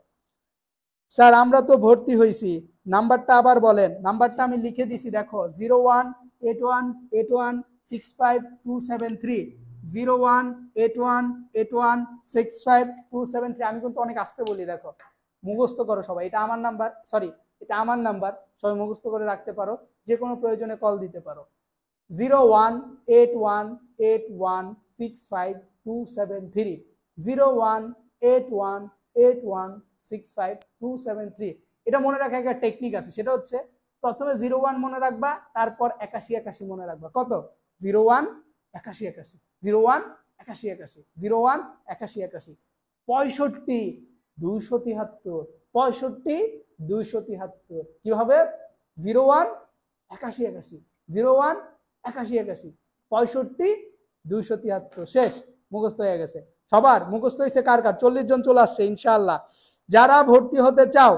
স্যার আমরা তো ভর্তি হয়েছি, নাম্বারটা আবার বলেন। নাম্বারটা আমি লিখে দিছি, দেখো 0181816527 0181816527 আমি কিন্তু অনেক আস্তে বলি, দেখো মুখস্থ করো সবাই। এটা আমার নাম্বার, সরি এটা আমার নাম্বার, সবাই মুখস্থ করে রাখতে পারো, যে কোনো প্রয়োজনে কল দিতে পারো। 0181816527 0181816527 এটা মনে রাখা একটা টেকনিক আছে, সেটা হচ্ছে প্রথমে 01 মনে রাখবা, তারপর 8181 মনে রাখবা। কত? 01 8181 01 8181 01 8181 65 273 65 273 কি হবে? 01 8181 01 8181 65 273 শেষ, মুখস্থ হয়ে গেছে সবার। মুখস্থ হয়েছে কার কার? 40 জন চলে আসছে ইনশাআল্লাহ। যারা ভর্তি হতে চাও,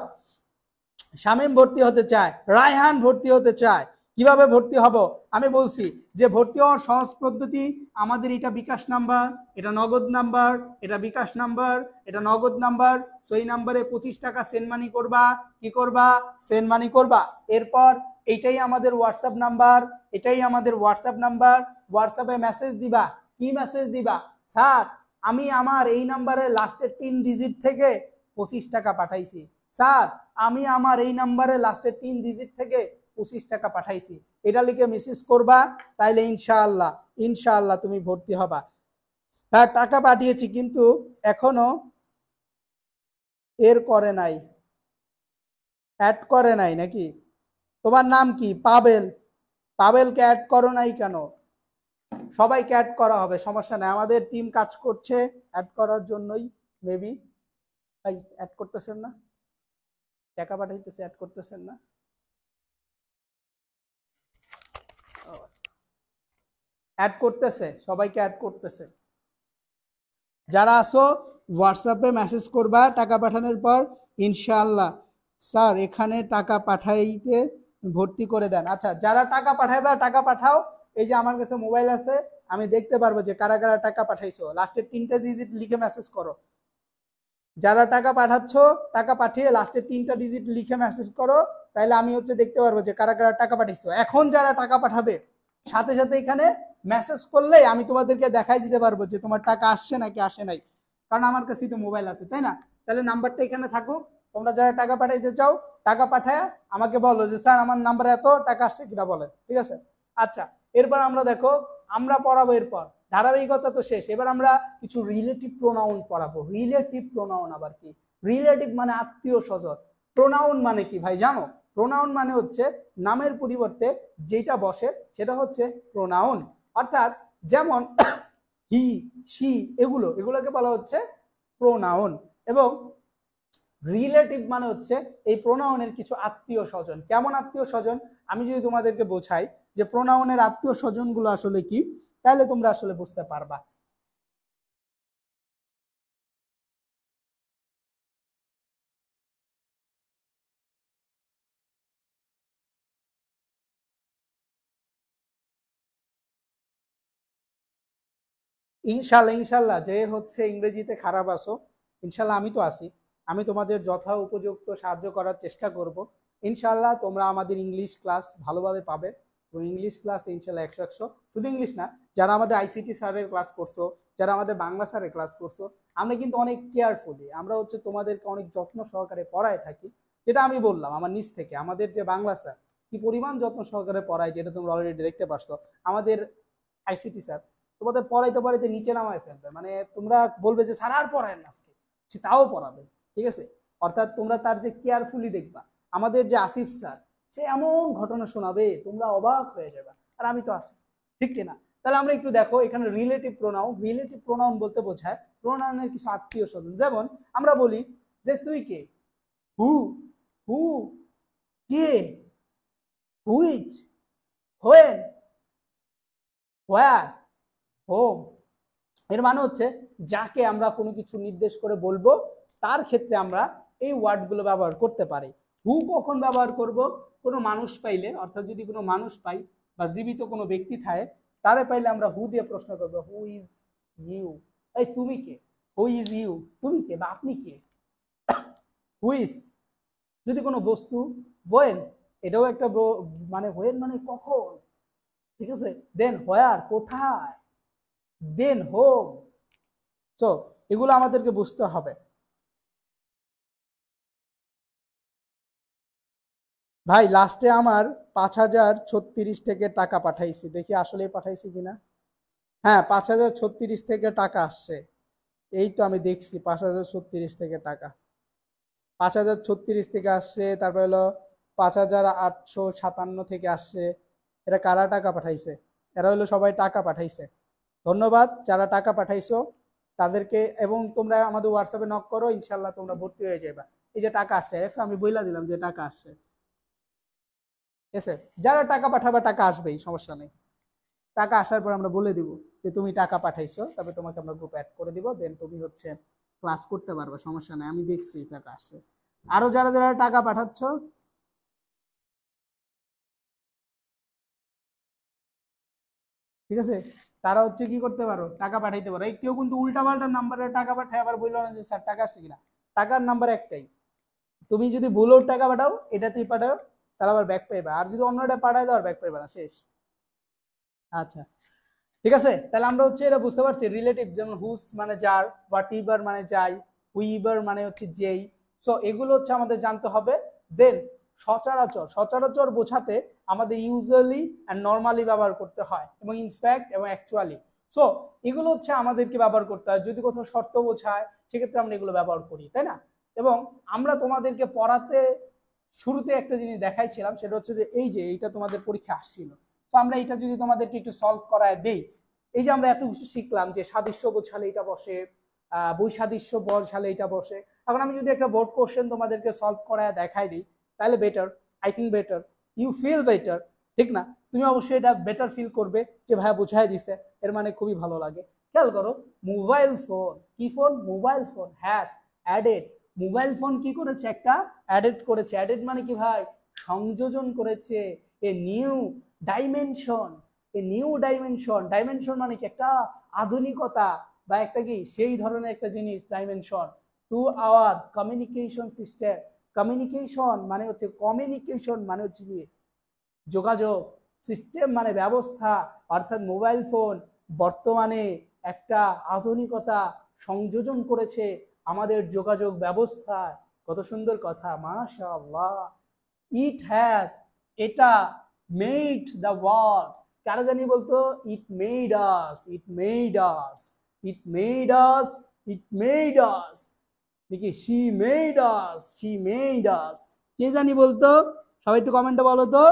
শামীম ভর্তি হতে চায়, রায়হান ভর্তি হতে চায়, কিভাবে ভর্তি হব আমি বলছি যে ভর্তি হওয়ার সহজ পদ্ধতি আমাদের এটা বিকাশ নাম্বার, এটা নগদ নাম্বার, এটা বিকাশ নাম্বার, এটা নগদ নাম্বার। সো এই নাম্বারে 25 টাকা সেন্ড মানি করবা। কি করবা? সেন্ড মানি করবা। এরপর এটাই আমাদের হোয়াটসঅ্যাপ নাম্বার, এটাই আমাদের হোয়াটসঅ্যাপ নাম্বার। হোয়াটসঅ্যাপে মেসেজ দিবা। কি মেসেজ দিবা? স্যার আমি আমার এই নাম্বারে লাস্টের 3 ডিজিট থেকে 25 টাকা পাঠাইছি। স্যার আমি আমার এই নাম্বারে লাস্টের 3 ডিজিট থেকে 25 টাকা পাঠাইছি। এটা লিখে মেসেজ করবা, তাইলে ইনশাআল্লাহ ইনশাআল্লাহ তুমি ভর্তি হবা। হ্যাঁ টাকা পাঠিয়েছি কিন্তু এখনো এর করে নাই, অ্যাড করে নাই নাকি? তোমার নাম কি? পাবেল। পাবেলকে অ্যাড করো নাই কেন? সবাইকে অ্যাড করা হবে, সমস্যা নাই, আমাদের টিম কাজ করছে অ্যাড করার জন্যই। মেবি ভাই অ্যাড করতেছেন না, টাকা পাঠাইতেছে অ্যাড করতেছেন না। অ্যাড করতেছে, সবাইকে অ্যাড করতেছে। যারা আসো হোয়াটসঅ্যাপে মেসেজ করবা টাকা পাঠানোর পর, ইনশাআল্লাহ স্যার এখানে টাকা পাঠাইতে ভর্তি করে দেন। আচ্ছা যারা টাকা পাঠাইবা টাকা পাঠাও, এই যে আমার কাছে মোবাইল আছে, আমি দেখতে পারবো যে কারা কারা টাকা পাঠাইছো। লাস্টের 3টা ডিজিট লিখে মেসেজ করো। যারা টাকা পাঠাচ্ছ টাকা পাঠিয়ে লাস্টের 3টা ডিজিট লিখে মেসেজ করো, তাহলে আমি হচ্ছে দেখতে পারবো যে কারা কারা টাকা পাঠাইছো। এখন যারা টাকা পাঠাবে সাথে সাথে এখানে মেসেজ করলে আমি তোমাদেরকে দেখাই দিতে পারবো যে তোমার টাকা আসছে নাকি আসে নাই, কারণ আমার কাছেই তো মোবাইল আছে, তাই না? তাহলে নাম্বারটা এখানে থাকুক। তোমরা যারা টাকা পাঠাইতে চাও টাকা পাঠায় আমাকে বলো যে স্যার আমার নাম্বারে এত টাকা আসছে কিনা বলেন, ঠিক আছে? আচ্ছা এরপর আমরা দেখো আমরা পড়াবো, এরপর ধারাবাহিকতা তো শেষ, এবার আমরা কিছু রিলেটিভ প্রোনাউন পড়াবো। রিলেটিভ প্রোনাউন আবার কি? রিলেটিভ মানে আত্মীয় স্বজন। প্রোনাউন মানে কি ভাই জানো? প্রোনাউন মানে হচ্ছে নামের পরিবর্তে যেটা বসে সেটা হচ্ছে প্রোনাউন। অর্থাৎ যেমন হি, শি, এগুলোকে বলা হচ্ছে প্রোনাউন। এবং রিলেটিভ মানে হচ্ছে এই প্রোনাউনের কিছু আত্মীয় স্বজন। কেমন আত্মীয় স্বজন? আমি যদি তোমাদেরকে বোঝাই যে প্রোনাউনের আত্মীয় স্বজন গুলো আসলে কি, তাহলে তোমরা আসলে বুঝতে পারবা। ইনশাল্লাহ ইনশাল্লাহ, যে হচ্ছে ইংরেজিতে খারাপ আসো, ইনশাল্লাহ আমি তো আছি, আমি তোমাদের যথা উপযুক্ত সাহায্য করার চেষ্টা করব। ইনশাল্লাহ তোমরা আমাদের ইংলিশ ক্লাস ভালোভাবে পাবে, এবং ইংলিশ ক্লাস ইনশাল্লাহ 100 শুধু ইংলিশ না, যারা আমাদের আইসিটি স্যারের ক্লাস করছো, যারা আমাদের বাংলা স্যারের ক্লাস করছো, আমরা কিন্তু অনেক কেয়ারফুলি, আমরা হচ্ছে তোমাদেরকে অনেক যত্ন সহকারে পড়ায় থাকি। যেটা আমি বললাম আমার নিজ থেকে, আমাদের যে বাংলা স্যার কি পরিমাণ যত্ন সহকারে পড়ায়, যেটা তোমরা অলরেডি দেখতে পারছো। আমাদের আইসিটি স্যার তোমাদের পড়াইতে পড়াইতে নিচে নামায় ফেলবে, মানে তোমরা বলবে যে স্যার আর পড়ায় না আজকে, সে তাও পড়াবে, ঠিক আছে? অর্থাৎ তোমরা তার যে কেয়ারফুলি দেখবা। আমাদের যে আসিফ স্যার, সে এমন ঘটনা শোনাবে তোমরা অবাক হয়ে যাবে, আর আমি তো আছি, ঠিক কিনা? তাহলে আমরা একটু দেখো এখানে রিলেটিভ প্রোনাউন। রিলেটিভ প্রোনাউন বলতে বোঝায় প্রোনাউনের কিছু আত্মীয় স্বজন। যেমন আমরা বলি যে তুই কে, হু, হু, কে, হুইচ, হোয়েন, হোয়ার, হোম। এর মানে হচ্ছে যাকে আমরা কোনো কিছু নির্দেশ করে বলবো তার ক্ষেত্রে আমরা এই ওয়ার্ডগুলো ব্যবহার করতে পারি। হু কখন ব্যবহার করব? কোনো মানুষ পাইলে, অর্থাৎ যদি কোনো মানুষ পাই বা জীবিত কোনো ব্যক্তি থাকে তারে পাইলে আমরা হু দিয়ে প্রশ্ন করব, হু ইজ ইউ, এই তুমি কে? হু ইজ ইউ, তুমি কে বা আপনি কে? হু ইজ যদি কোনো বস্তু, ওয়েন, এটাও একটা মানে ওয়েন মানে কখন, ঠিক আছে? দেন হোয়ার, কোথায়? দেন হোম। সো এগুলো আমাদেরকে বুঝতে হবে। ভাই লাস্টে আমার 5036 থেকে টাকা পাঠাইছি, দেখি আসলে পাঠাইছি কিনা। হ্যাঁ, 5036 থেকে টাকা আসছে, এই তো আমি দেখছি 5036 থেকে টাকা, 5036 থেকে আসছে। তারপর হলো 5857 থেকে আসছে। এরা কারা টাকা পাঠাইছে? এরা হলো সবাই টাকা পাঠাইছে। ধন্যবাদ যারা টাকা পাঠাইছো তাদেরকে। এবং তোমরা আমাদের হোয়াটসঅ্যাপে নক করো, ইনশাল্লাহ তোমরা ভর্তি হয়ে যাবে। এই যে টাকা আসছে, আমি বইলা দিলাম যে টাকা আসছে, ঠিক আছে? যারা টাকা পাঠাবে টাকা আসবেই, সমস্যা নেই। টাকা আসার পর আমরা বলে দিব যে তুমি টাকা পাঠাইছো, তবে তোমাকে আমরা গ্রুপ অ্যাড করে দিব, দেন তুমি হচ্ছে ক্লাস করতে পারবে, সমস্যা নেই। আমি দেখছি টাকা আসছে। আরো যারা যারা টাকা পাঠাচ্ছ, ঠিক আছে, তারা হচ্ছে কি করতে পারো, টাকা পাঠাইতে পারো। এই কেউ কিন্তু উল্টা পাল্টা নাম্বারে টাকা পাঠায় আবার বললো না যে স্যার টাকা আসছে কিনা। টাকার নাম্বার একটাই, তুমি যদি ভুলেও টাকা পাঠাও, এটাতেই পাঠাও, তাহলে আবার ব্যাক পাইবা। আর যদি অন্যটা পাঠায় দাও, আর ব্যাক পাইবা না, শেষ। আচ্ছা, ঠিক আছে, তাহলে আমরা হচ্ছে এটা বুঝতে পারছি রিলেটিভ, যেমন হুস মানে যার, হোয়াট ইভার মানে যাই, হুইভার মানে হচ্ছে যেই। সো এগুলো হচ্ছে আমাদের জানতে হবে। দেন সচরাচর, সচরাচর বোঝাতে আমাদের ইউজুয়ালি অ্যান্ড নর্মালি ব্যবহার করতে হয়, এবং ইনফ্যাক্ট এবং অ্যাকচুয়ালি। সো এগুলো হচ্ছে আমাদেরকে ব্যবহার করতে হয়। যদি কোথাও শর্ত বোঝায় সেক্ষেত্রে আমরা এগুলো ব্যবহার করি, তাই না? এবং আমরা তোমাদেরকে পড়াতে শুরুতে একটা জিনিস দেখাইছিলাম, সেটা হচ্ছে যে এই যে এইটা তোমাদের পরীক্ষা আসছিল। তো আমরা এটা যদি তোমাদেরকে একটু সলভ করায় দেই, এই যে আমরা এত কিছু শিখলাম যে সাদৃশ্য বোঝালে এটা বসে, বৈসাদৃশ্য বোঝালে এটা বসে। এখন আমি যদি একটা বোর্ড কোশ্চেন তোমাদেরকে সলভ করায় দেখাই দিই, তাহলে better, I think better, you feel better, ঠিক না? তুমি অবশ্যই এটা বেটার ফিল করবে যে ভাইয়া বুঝাই দিছে, এর মানে খুবই ভালো লাগে। খেয়াল করো, মোবাইল ফোন, কি phone? Mobile phone has added, mobile phone কি করেছে? একটা অ্যাডেড করেছে। অ্যাডেড মানে কি ভাই? সংযোজন করেছে। A new dimension, a new dimension, dimension মানে কি? একটা আধুনিকতা বা একটা কি সেই ধরনের একটা জিনিস, dimension to our communication system. Communication মানে হচ্ছে, কমিউনিকেশন মানে হচ্ছে কি যোগাযোগ, সিস্টেম মানে ব্যবস্থা। অর্থাৎ মোবাইল ফোন বর্তমানে একটা আধুনিকতা সংযোজন করেছে আমাদের যোগাযোগ ব্যবস্থায়। কত সুন্দর কথা, মাশাআল্লাহ। ইট হ্যাজ, এটা, মেড দ্য ওয়ার্ল্ড, কারা জানি বলতো? It made us, it made us, it made us, it made us, দেখি she made us, she made us. কে জানি বলতো? সবাই একটু কমেন্টে বলো তো।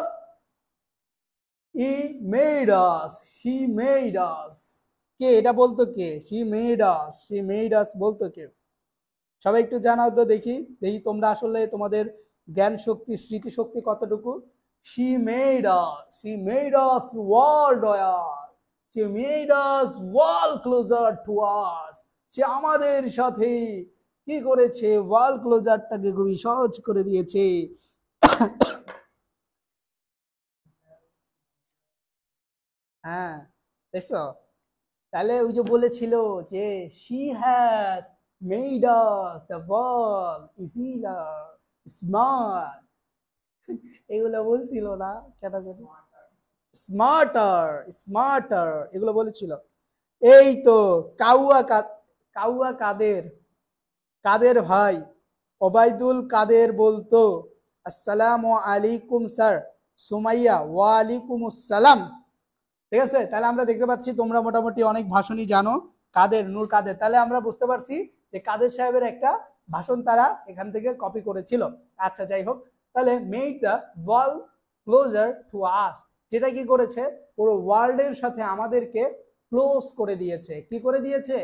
He made us, she made us, কে এটা বলতো? কে? She made us, she made us বলতো কে? সবাই একটু জানাও তো, দেখি দেখি তোমরা আসলে তোমাদের জ্ঞান শক্তি, স্মৃতি শক্তি কতটুকু। She made us, she made us world war, she made us world closer to us. সে আমাদের সাথে কি করেছে? ওয়ার্ল্ড ক্লোজারটাকে খুবই সহজ করে দিয়েছে। হ্যাঁ, দেখছো? তাহলে ওই যে বলেছিল যে she has made us the world easier, smart, এগুলো বলছিল না ক্যাটাগরি? স্মার্টার, স্মার্টার, এগুলো বলেছিল। এই তো কাউয়া কাউয়া কাদের, কাদের ভাই ওবায়দুল কাদের বলতো আসসালামু আলাইকুম স্যার। সুমাইয়া ওয়ালাইকুম আসসালাম। ঠিক আছে, তাহলে আমরা দেখতে পাচ্ছি তোমরা মোটামুটি অনেক ভাষণই জানো। কাদের, নূর কাদের, তাহলে আমরা বুঝতে পারছি যে কাদের সাহেবের একটা ভাষণ তারা এখান থেকে কপি করেছিল। আচ্ছা, যাই হোক, তাহলে made the world closer to আস, যেটা কি করেছে? পুরো ওয়ার্ল্ডের সাথে আমাদেরকে ক্লোজ করে দিয়েছে। কি করে দিয়েছে?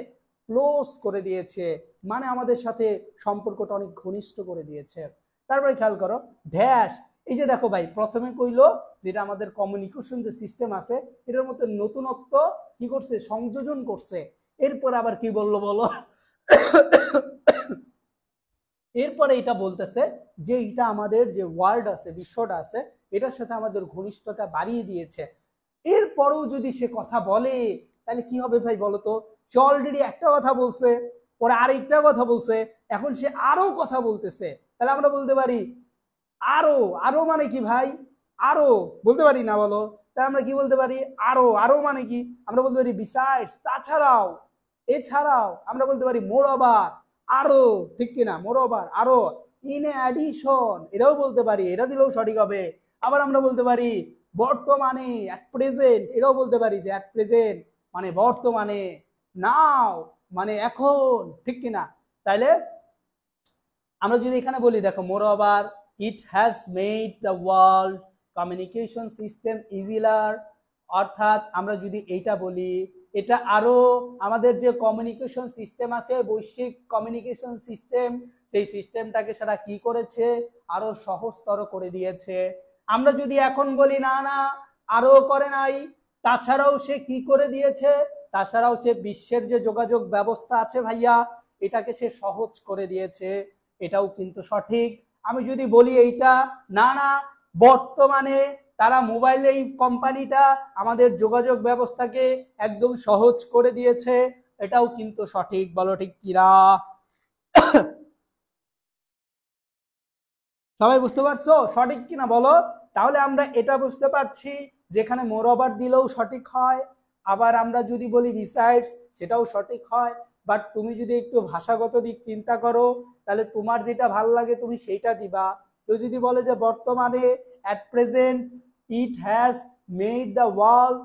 ক্লোজ করে দিয়েছে, মানে আমাদের সাথে সম্পর্কটা অনেক ঘনিষ্ঠ করে দিয়েছে। তারপরে খেয়াল করো, ড্যাশ, এই যে দেখো ভাই, প্রথমে কইলো যেটা আমাদের কমিউনিকেশন যে সিস্টেম আছে এটার মধ্যে নতুনত্ব কি করছে? সংযোজন করছে। এরপর আবার কি বললো বলো? এরপরে এটা বলতেছে যে এটা আমাদের যে ওয়ার্ল্ড আছে, বিশ্বটা আছে, এটার সাথে আমাদের ঘনিষ্ঠতা বাড়িয়ে দিয়েছে। এরপরেও যদি সে কথা বলে তাহলে কি হবে ভাই বলতো? সে অলরেডি একটা কথা বলছে, পরে আরেকটা কথা বলছে, এখন সে আরো কথা বলতেছে। তাহলে আমরা বলতে পারি আরো। আরো মানে কি ভাই? আরো বলতে পারি না বলো? তাহলে আমরা কি বলতে পারি? আরো। আরো মানে কি? আমরা বলতে পারি বিসাইডস, তাছাড়াও, এছাড়াও। আমরা বলতে পারি মোর ওভার, আরো, ঠিক কিনা? মোর ওভার, আরো, ইন অ্যাডিশন, এটাও বলতে পারি, এটা দিলেও সঠিক হবে। আবার আমরা বলতে পারি বর্তমানে, অ্যাট প্রেজেন্ট, এটাও বলতে পারি যে অ্যাট প্রেজেন্ট মানে বর্তমানে, নাও মানে এখন, ঠিক কিনা? তাইলে আমরা যদি এখানে বলি দেখো, moreover it has made the world communication system easier, অর্থাৎ আমরা যদি এইটা বলি, এটা আরো আমাদের যে কমিউনিকেশন সিস্টেম আছে, বৈশ্বিক কমিউনিকেশন সিস্টেম, সেই সিস্টেমটাকে সেটা কি করেছে? আরো সহজতর করে দিয়েছে। আমরা যদি এখন বলি না না, আরো করে নাই, তাছাড়াও সে কি করে দিয়েছে? তাছাড়াও সে বিশ্বের যে যোগাযোগ ব্যবস্থা আছে ভাইয়া, এটাকে সে সহজ করে দিয়েছে, এটাও কিন্তু সঠিক। আমি যদি বলি এইটা, না না, বর্তমানে তারা মোবাইল, এই কোম্পানিটা আমাদের যোগাযোগ ব্যবস্থাকে একদম সহজ করে দিয়েছে, এটাও কিন্তু সঠিক। বলো ঠিক কিনা? সবাই বুঝতে পারছো সঠিক কিনা বলো? তাহলে আমরা এটা বুঝতে পারছি যেখানে মোর ওভার দিলেও সঠিক হয়, আবার আমরা যদি বলি বিসাইডস সেটাও সঠিক হয়। বাট তুমি যদি একটু ভাষাগত দিক চিন্তা করো, তাহলে তোমার যেটা ভাল লাগে তুমি সেইটা দিবা। কেউ যদি বলে যে বর্তমানে, at present it has made the world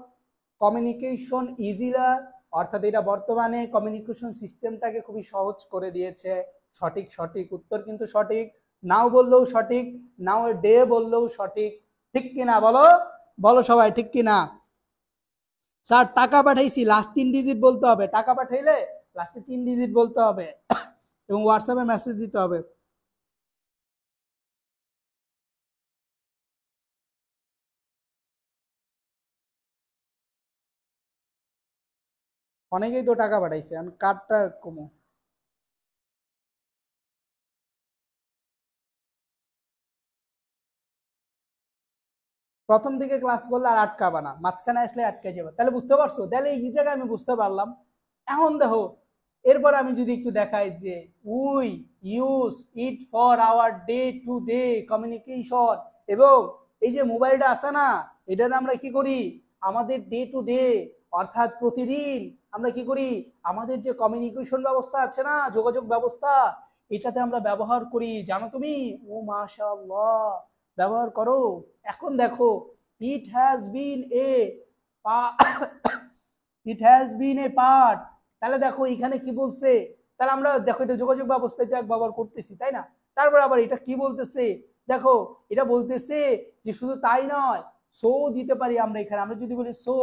communication easier, অর্থাৎ এটা বর্তমানে কমিউনিকেশন সিস্টেমটাকে খুবই সহজ করে দিয়েছে। সঠিক, সঠিক উত্তর কিন্তু সঠিক। নাও বললেও সঠিক, নাও ডে বললেও সঠিক, ঠিক কিনা বলো? বলো সবাই ঠিক কিনা? স্যার টাকা পাঠাইছি, লাস্ট 3 ডিজিট বলতে হবে। টাকা পাঠাইলে লাস্টে 3 ডিজিট বলতে হবে এবং হোয়াটসঅ্যাপে মেসেজ দিতে হবে। অনেকেই তো টাকা পাঠাইছে, আমি কার্ডটা কমো। প্রথম দিকে ক্লাস করলে আর আটকাবা না, মাঝখানে আসলে আটকে যাবে। তাহলে বুঝতে পারছো? তাহলে এই জায়গায় আমি বুঝতে পারলাম। এখন দেখো, এরপর আমি যদি একটু দেখাই যে we use it for our day to day communication, এবং এই যে মোবাইলটা আছে না, এটা আমরা কি করি? আমাদের ডে টু ডে, অর্থাৎ প্রতিদিন আমরা কি করি? আমাদের যে কমিউনিকেশন ব্যবস্থা আছে না, যোগাযোগ ব্যবস্থা, এটাতে আমরা ব্যবহার করি। জানো তুমি? ও মাশাআল্লাহ, ব্যবহার করো। এখন দেখো, it has been A it has been A part, তাহলে দেখো এখানে কি বলছে? তাহলে আমরা দেখো এটা যোগাযোগ ব্যবস্থায় তো এক ব্যবহার করতেছি, তাই না? তারপর আবার এটা কি বলতেছে দেখো, এটা বলতেছে যে শুধু তাই নয়, সো দিতে পারি আমরা এখানে। আমরা যদি বলি সো,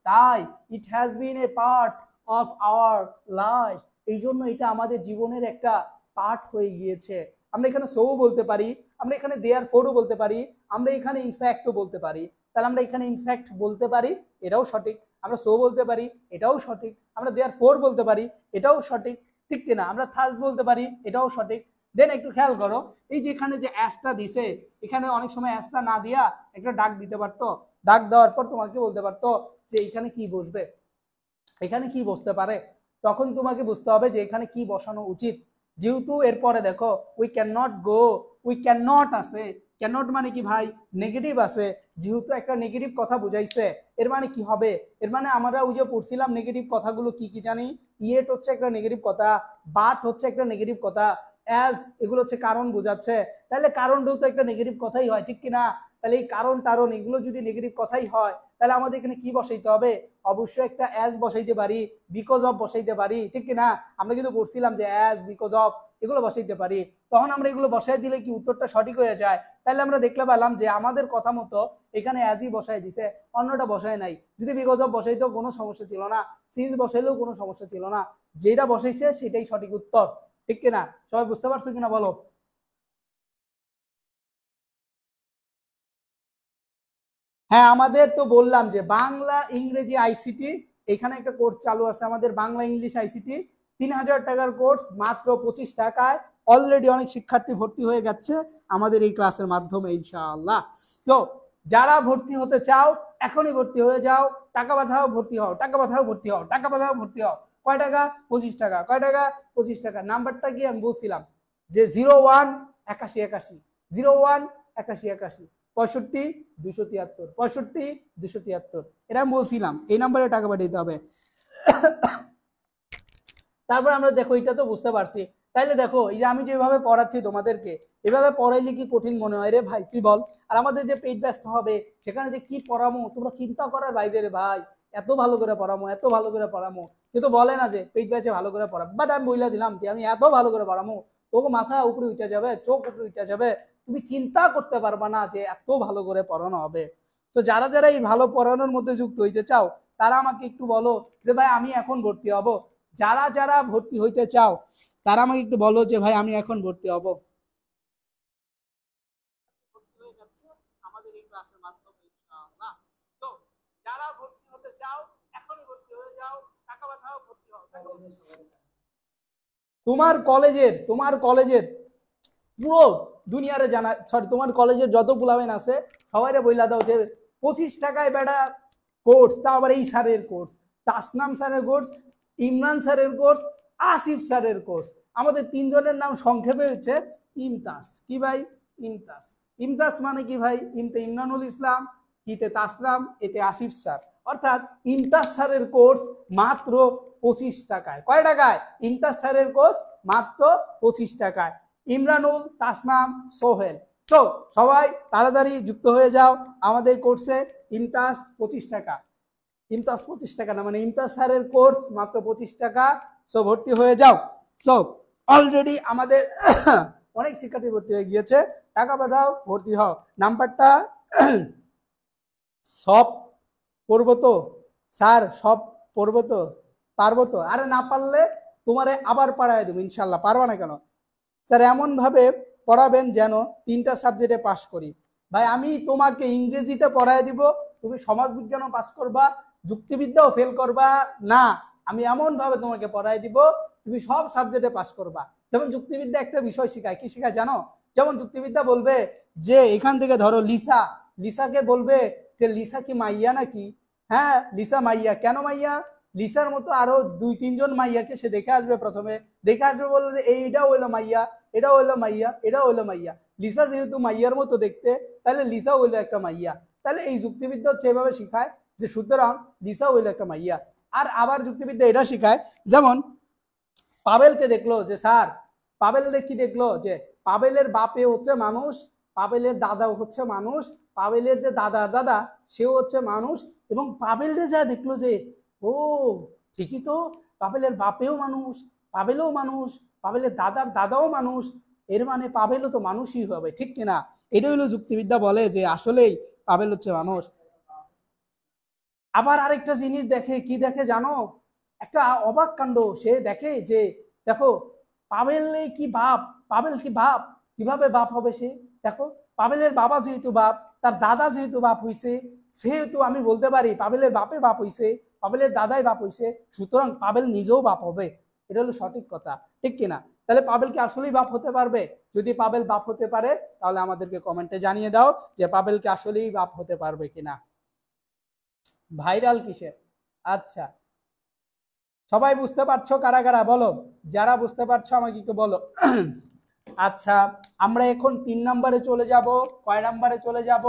তাই it has been A part of our life, এই জন্য এটা আমাদের জীবনের একটা পার্ট হয়ে গিয়েছে। আমরা এখানে সো বলতে পারি, আমরা এখানে দেয়ার ফোরও বলতে পারি, আমরা এখানে ইনফ্যাক্টও বলতে পারি। তাহলে আমরা এখানে ইনফ্যাক্ট বলতে পারি, এটাও সঠিক। আমরা সো বলতে পারি, এটাও সঠিক। আমরা দেয়ার ফোর বলতে পারি, এটাও সঠিক, ঠিক কিনা? আমরা থাস বলতে পারি, এটাও সঠিক। দেন একটু খেয়াল করো, এই যে এখানে যে অ্যাসটা দিছে, এখানে অনেক সময় অ্যাসটা না দিয়া একটা ডাক দিতে পারতো। ডাক দেওয়ার পর তোমাকে বলতে পারতো যে এখানে কি বসবে, এখানে কি বসতে পারে, তখন তোমাকে বুঝতে হবে যে এখানে কি বসানো উচিত। যেহেতু এরপরে দেখো we can not go, we can not আছে, ক্যান নট মানে কি ভাই? নেগেটিভ আছে। যেহেতু একটা নেগেটিভ কথা বুঝাইছে, এর মানে কি হবে? এর মানে আমরা ওই যে পড়ছিলাম নেগেটিভ কথাগুলো কি কি জানি, ইয়েট হচ্ছে একটা নেগেটিভ কথা, বাট হচ্ছে একটা নেগেটিভ কথা, অ্যাজ এগুলো হচ্ছে কারণ বোঝাচ্ছে। তাহলে কারণটাও তো একটা নেগেটিভ কথাই হয়, ঠিক কিনা? তাহলে এই কারণ টারণ এগুলো যদি নেগেটিভ কথাই হয়, তাহলে আমাদের এখানে কি বসাইতে হবে? অবশ্যই একটা অ্যাজ বসাইতে পারি, বিকজ অফ বসাইতে পারি, ঠিক কিনা? আমরা কিন্তু পড়ছিলাম যে অ্যাজ, বিকজ অফ এগুলো বসাইতে পারি। তখন আমরা এগুলো বসাই দিলে কি উত্তরটা সঠিক হয়ে যায়। তাহলে আমরা দেখতে পেলাম যে আমাদের কথা মতো এখানে অ্যাজই বসাই দিছে, অন্যটা বসায় নাই। যদি বিকজ অফ বসাইতেও কোনো সমস্যা ছিল না, সিন্স বসাইলেও কোনো সমস্যা ছিল না, যেটা বসাইছে সেটাই সঠিক উত্তর, ঠিক কিনা? সবাই বুঝতে পারছো কিনা বলো? হ্যাঁ, আমাদের তো বললাম যে বাংলা ইংরেজি আইসিটি, এখানে একটা কোর্স চালু আছে আমাদের, বাংলা ইংলিশ আইসিটি, 3000 টাকার কোর্স মাত্র 25 টাকায়। অলরেডি অনেক শিক্ষার্থী ভর্তি হয়ে গেছে আমাদের এই ক্লাসের মাধ্যমে ইনশাআল্লাহ। তো যারা ভর্তি হতে চাও এখনই ভর্তি হয়ে যাও, টাকা পাঠাও ভর্তি হও, টাকা পাঠাও ভর্তি হও, টাকা পাঠাও ভর্তি হও। কয় টাকা? 25 টাকা। কয় টাকা? 25 টাকা। নাম্বারটা কি আমি বলছিলাম যে 01 81 81 01 81 81 65 273 65 273, এটা আমি বলছিলাম, এই নাম্বারে টাকা পাঠাতে হবে। তারপর আমরা দেখো এটা তো বুঝতে পারছি, তাইলে দেখো এই যে আমি যেভাবে পড়াচ্ছি তোমাদেরকে, এভাবে পড়াইলে কি কঠিন মনে হয় রে ভাই? তুই বল। আর আমাদের যে পেইড ব্যাচ হবে সেখানে যে কি পড়ামো তোমরা চিন্তা করার বাইরে রে ভাই। এত ভালো করে পড়ামো, এত ভালো করে পড়ামো, কিন্তু বলে না যে পেইড ব্যাচে ভালো করে পড়াবো, বাট আমি বইলা দিলাম যে আমি এত ভালো করে পড়ামো তোকে মাথা উপরে উঠে যাবে, চোখ উপরে উঠে যাবে, তুমি চিন্তা করতে পারবা না যে এত ভালো করে পড়ানো হবে। তো যারা যারা এই ভালো পড়ানোর মধ্যে যুক্ত হইতে চাও তারা আমাকে একটু বলো যে ভাই আমি এখন ভর্তি হব। যারা যারা ভর্তি হইতে চাও তারা আমাকে একটু বলো যে ভাই আমি এখন ভর্তি হব। ভর্তি হয়ে যাচ্ছে আমাদের এই ক্লাসের মাধ্যমে ইনশাআল্লাহ। তো যারা ভর্তি হতে চাও এখনই ভর্তি হয়ে যাও, টাকা পাঠাও ভর্তি হও। তোমার কলেজের পুরো দুনিয়ারে জানা, সরি তোমার কলেজের যত পোলাবেন আছে সবাইরে বইলা দাও যে 25 টাকায় বেটা কোর্স, তা আবার এই স্যারের কোর্স, তাসনাম স্যারের কোর্স, ইমরান স্যারের কোর্স, আসিফ স্যারের কোর্স। আমাদের তিনজনের নাম সংক্ষেপে হচ্ছে ইমতাজ। কি ভাই? ইমতাজ। ইমতাজ মানে কি ভাই? ইমতে ইমরানুল ইসলাম, কিতে তাসলাম, এতে আসিফ স্যার। অর্থাৎ ইমতাজ স্যারের কোর্স মাত্র 25 টাকায়। কয় টাকায়? ইমতাজ স্যারের কোর্স মাত্র 25 টাকায়। ইমরানুল, তাসনাম, সোহেল। সো সবাই তাড়াতাড়ি যুক্ত হয়ে যাও আমাদের কোর্সে। ইমতাজ 25 টাকা, ইমতাজ 25 টাকা না, মানে ইমতাজ স্যারের কোর্স মাত্র 25 টাকা। সো ভর্তি হয়ে যাও। সো অলরেডি আমাদের অনেক শিক্ষার্থী ভর্তি হয়ে গিয়েছে, টাকা পাঠাও ভর্তি হও। নাম্বারটা সব পড়বো তো স্যার, সব পড়বো তো, পারবো তো? আরে না পারলে তোমারে আবার পড়ায় দেবো ইনশাল্লাহ। পারবা না কেন? স্যার এমন ভাবে পড়াবেন যেন 3টা সাবজেক্টে পাস করি। ভাই আমি তোমাকে ইংরেজিতে পড়ায় দিব, তুমি সমাজ বিজ্ঞানও পাস করবা, যুক্তিবিদ্যাও ফেল করবা না। আমি এমন ভাবে তোমাকে পড়ায় দিব তুমি সব সাবজেক্টে পাস করবা। যেমন যুক্তিবিদ্যা একটা বিষয় শেখায়, কি শেখায় জানো? যেমন যুক্তিবিদ্যা বলবে যে এখান থেকে ধরো লিসা, লিসাকে বলবে যে লিসা কি মাইয়া নাকি? হ্যাঁ লিসা মাইয়া। কেন মাইয়া? লিসার মতো আরো 2-3 জন মাইয়াকে সে দেখে আসবে, প্রথমে দেখে আসবে, বললো যে এইটা হইলো মাইয়া, এটা হইলো মাইয়া, এটা হইলো মাইয়া। লিসা যেহেতু মাইয়ার মতো দেখতে, তাহলে লিসা হইলো একটা মাইয়া। তাহলে এই যুক্তিবিদ্যা হচ্ছে এভাবে শিখায় যে সুতরাং লিসা হইলো একটা মাইয়া। আর আবার যুক্তিবিদ্যা এটা শিখায়, যেমন পাবেলকে দেখলো যে স্যার, পাবেল কি দেখলো যে পাবেলের বাপে হচ্ছে মানুষ, পাবেলের দাদাও হচ্ছে মানুষ, পাবেলের যে দাদার দাদা সেও হচ্ছে মানুষ, এবং পাবেলরে যা দেখলো যে ও ঠিকই তো, পাবেলের বাপেও মানুষ, পাবেলও মানুষ, পাবেলের দাদার দাদাও মানুষ, এর মানে পাবেলও তো মানুষই হবে, ঠিক কিনা? এটাই হলো যুক্তিবিদ্যা, বলে যে আসলেই পাবেল হচ্ছে মানুষ। আবার আরেকটা জিনিস দেখে, কি দেখে জানো? একটা অবাক কাণ্ড সে দেখে যে দেখো পাবেল কি বাপ, পাবেল কি বাপ, কিভাবে বাপ হবে সে? দেখো পাবেলের বাবা যেহেতু বাপ, তার দাদা যেহেতু বাপ হইছে, সেহেতু আমি বলতে পারি পাবেলের বাপে বাপ হইছে, পাবেলের দাদাই বাপ হইছে, সুতরাং পাবেল নিজেও বাপ হবে। এটা হলো সঠিক কথা, ঠিক কিনা? তাহলে পাবেল কি আসলেই বাপ হতে পারবে? যদি পাবেল বাপ হতে পারে তাহলে আমাদেরকে কমেন্টে জানিয়ে দাও যে পাবেল কি আসলেই বাপ হতে পারবে কিনা। ভাইরাল কিসের? আচ্ছা সবাই বুঝতে পারছো কারা কারা বলো, যারা বুঝতে পারছো আমাকে একটু বলো। আচ্ছা আমরা এখন 3 নম্বরে চলে যাব। কয় নম্বরে চলে যাব?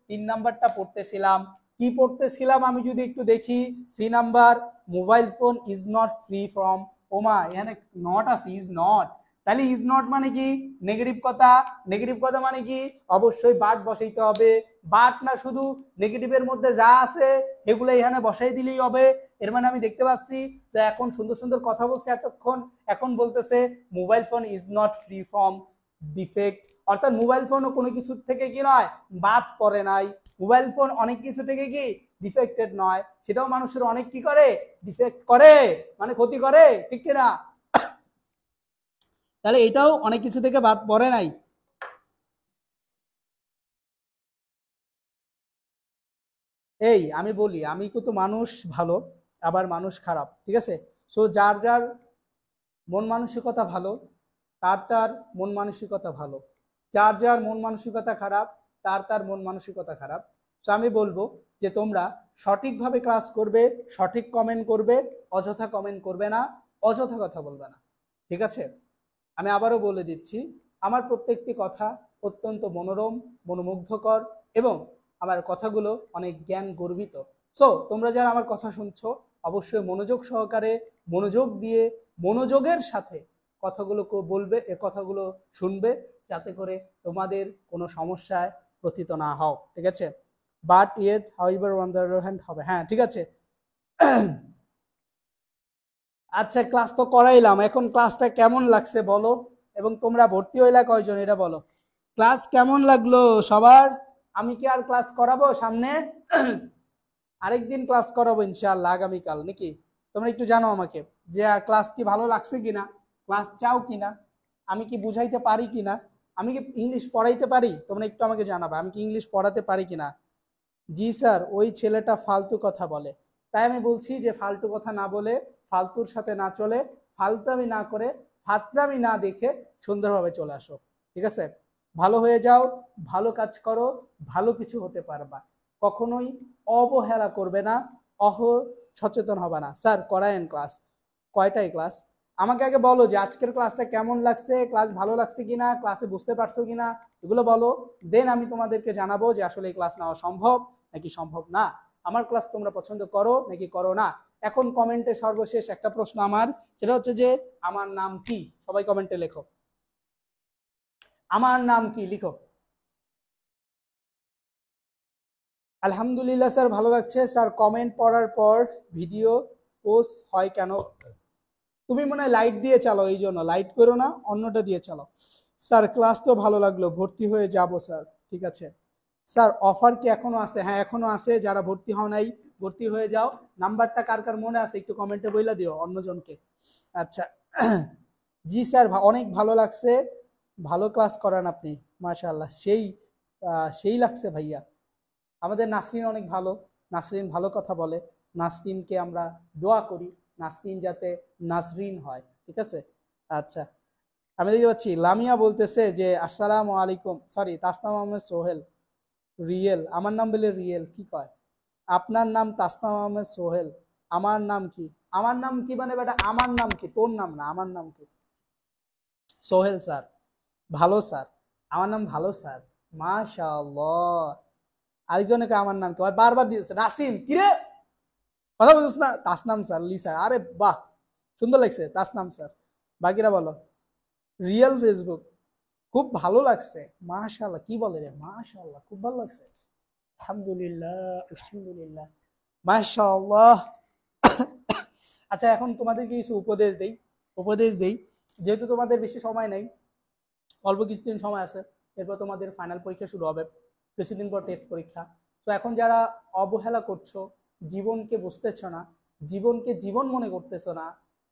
3 নাম্বারটা পড়তেছিলাম। কি পড়তেছিলাম আমি যদি একটু দেখি, see number, mobile phone is not free from, ওমা এখানে নট আছে, ইজ নট। তাহলে ইজ নট মানে কি? নেগেটিভ কথা। নেগেটিভ কথা মানে কি? অবশ্যই বাট বসাইতে হবে। বাট না, শুধু নেগেটিভের মধ্যে যা আছে এগুলো এখানে বসাই দিলেই হবে। এর মানে আমি দেখতে পাচ্ছি যে এখন সুন্দর সুন্দর কথা বলছে এতক্ষণ, এখন বলতেছে mobile phone is not free from defect, অর্থাৎ মোবাইল ফোনও কোনো কিছু থেকে কি নয়, বাদ পড়ে নাই। মোবাইল ফোন অনেক কিছু থেকে কি ডিফেক্টেড নয়, সেটাও মানুষের অনেক কি করে, ডিফেক্ট করে, মানে ক্ষতি করে, ঠিক কিনা? তাহলে এটাও অনেক কিছু থেকে বাদ পড়ে নাই। এই আমি বলি, আমি কিন্তু মানুষ ভালো আবার মানুষ খারাপ, ঠিক আছে? সো যার যার মন মানসিকতা ভালো তার তার মন মানসিকতা ভালো, যার যার মন মানসিকতা খারাপ তার তার মন মানসিকতা খারাপ। তো আমি বলবো যে তোমরা সঠিকভাবে ক্লাস করবে, সঠিক কমেন্ট করবে, অযথা কমেন্ট করবে না, অযথা কথা বলবে না, ঠিক আছে? আমি আবারও বলে দিচ্ছি, আমার প্রত্যেকটি কথা অত্যন্ত মনোরম, মনোমুগ্ধকর এবং আমার কথাগুলো অনেক জ্ঞান গর্বিত। সো তোমরা যারা আমার কথা শুনছো অবশ্যই মনোযোগ সহকারে, মনোযোগ দিয়ে, মনোযোগের সাথে কথাগুলো বলবে, এ কথাগুলো শুনবে, যাতে করে তোমাদের কোনো সমস্যায় পতিত না হও, ঠিক আছে? But yet however on the other hand হবে, হ্যাঁ ঠিক আছে। আচ্ছা ক্লাস তো করাইলাম, এখন ক্লাসটা কেমন লাগছে বলো, এবং তোমরা ভর্তি হইলা কয়জন এটা বলো। ক্লাস কেমন লাগলো সবার? আমি কি আর ক্লাস করাবো সামনে? আরেকদিন ক্লাস করাবো ইনশাআল্লাহ আগামীকাল, নাকি? তোমরা একটু জানো আমাকে যে ক্লাস কি ভালো লাগছে কিনা, ক্লাস চাও কিনা, আমি কি বুঝাইতে পারি কিনা, আমি কি ইংলিশ পড়াইতে পারি, তোমরা একটু আমাকে জানাবা আমি কি ইংলিশ পড়াতে পারি কিনা। জি স্যার, ওই ছেলেটা ফালতু কথা বলে। তাই আমি বলছি যে ফালতু কথা না বলে, ফালতুর সাথে না চলে, ফালতামি না করে, ফাতরামি না দেখে সুন্দরভাবে চলে আসো, ঠিক আছে? ভালো হয়ে যাও, ভালো কাজ করো, ভালো কিছু হতে পারবা। কখনোই অবহেলা করবে না, সচেতন হবে না। স্যার করায়েন ক্লাস, কয়টায় ক্লাস? আমাকে আগে বলো যে আজকের ক্লাসটা কেমন লাগছে, ক্লাস ভালো লাগছে কিনা, ক্লাসে বুঝতে পারছো কিনা, এগুলো বলো। দেন আমি তোমাদেরকে জানাবো যে আসলে এই ক্লাস নেওয়া সম্ভব নাকি সম্ভব না। আমার ক্লাস তোমরা পছন্দ করো নাকি করো না। এখন কমেন্টে সর্বশেষ একটা প্রশ্ন আমার, সেটা হচ্ছে যে আমার নাম কি? সবাই কমেন্টে লেখো, আমার নাম কি লিখো। আলহামদুলিল্লাহ স্যার, ভালো লাগছে স্যার। কমেন্ট পড়ার পর ভিডিও পোস্ট হয় কেন? তুমি মনে হয় লাইট দিয়ে চালাও, এই জন্য। লাইট করো না, অন্যটা দিয়ে চালাও। স্যার ক্লাস তো ভালো লাগলো, ভর্তি হয়ে যাব স্যার। ঠিক আছে স্যার, অফার কি এখনো আছে? হ্যাঁ এখনো আছে, যারা ভর্তি হও নাই ভর্তি হয়ে যাও। নাম্বারটা কার কার মনে আছে একটু কমেন্টে বইলা দিও অন্যজনকে। আচ্ছা জি স্যার, অনেক ভালো লাগছে, ভালো ক্লাস করান আপনি, মাশাআল্লাহ। সেই লাগছে ভাইয়া। আমাদের নাসরিন অনেক ভালো, নাসরিন ভালো কথা বলে, নাসরিনকে আমরা দোয়া করি নাসরিন যাতে নাসরিন হয়, ঠিক আছে? আচ্ছা আমি দেখতে পাচ্ছি লামিয়া বলতেছে যে আসসালামু আলাইকুম, সরি তাসনাম আহমেদ সোহেল। রিয়েল, আমার নাম বলে রিয়েল কি কয়? আপনার নাম তাসনাম আহমেদ সোহেল, আমার নাম কি? আমার নাম কি মানে বেটা, আমার নাম কি? তোর নাম না, আমার নাম কি? সোহেল স্যার, ভালো স্যার, আমার নাম ভালো স্যার, মাশাআল্লাহ। আরেকজনকে আমার নাম কি বারবার দিয়েছে, নাসিম কিরে কথা বলছিস না? তাসনাম স্যার, লিসা, আরে বাহ সুন্দর লাগছে, তাসনাম স্যার। বাকিরা বলো। রিয়েল ফেসবুক, খুব ভালো লাগছে, মাশাআল্লাহ। কি বলে রে, মাশাআল্লাহ খুব ভালো লাগছে, আলহামদুলিল্লাহ আলহামদুলিল্লাহ, মাশাআল্লাহ। আচ্ছা এখন তোমাদেরকে কিছু উপদেশ দেই, যেহেতু তোমাদের বেশি সময় নেই, অল্প কিছুদিন সময় আছে, এরপর তোমাদের ফাইনাল পরীক্ষা শুরু হবে, কিছুদিন পর টেস্ট পরীক্ষা। তো এখন যারা অবহেলা করছো, জীবনকে বুঝতেছ না, জীবনকে জীবন মনে করতেছ না,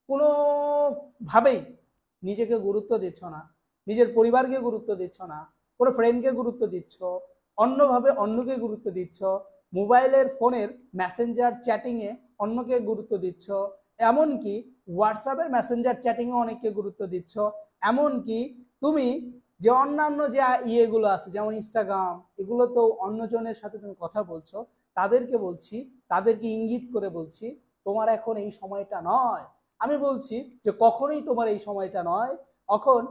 কোনোভাবেই নিজেকে গুরুত্ব দিচ্ছ না, নিজের পরিবারকে গুরুত্ব দিচ্ছ না, কোনো ফ্রেন্ডকে গুরুত্ব দিচ্ছ, অন্যভাবে অন্যকে গুরুত্ব দিচ্ছ, মোবাইলের ফোনের মেসেঞ্জার চ্যাটিংয়ে অন্যকে গুরুত্ব দিচ্ছ, এমনকি হোয়াটসঅ্যাপের মেসেঞ্জার চ্যাটিংয়ে অনেককে গুরুত্ব দিচ্ছ, এমনকি তুমি যে অন্যান্য যে ইয়েগুলো আছে যেমন ইনস্টাগ্রাম, এগুলো তো অন্যজনের সাথে তুমি কথা বলছো, তাদেরকে বলছি, তাদেরকে ইঙ্গিত করে বলছি তোমার এখন এই সময়টা নয়। আমি বলছি যে কখনোই তোমার এই সময়টা নয়। এখন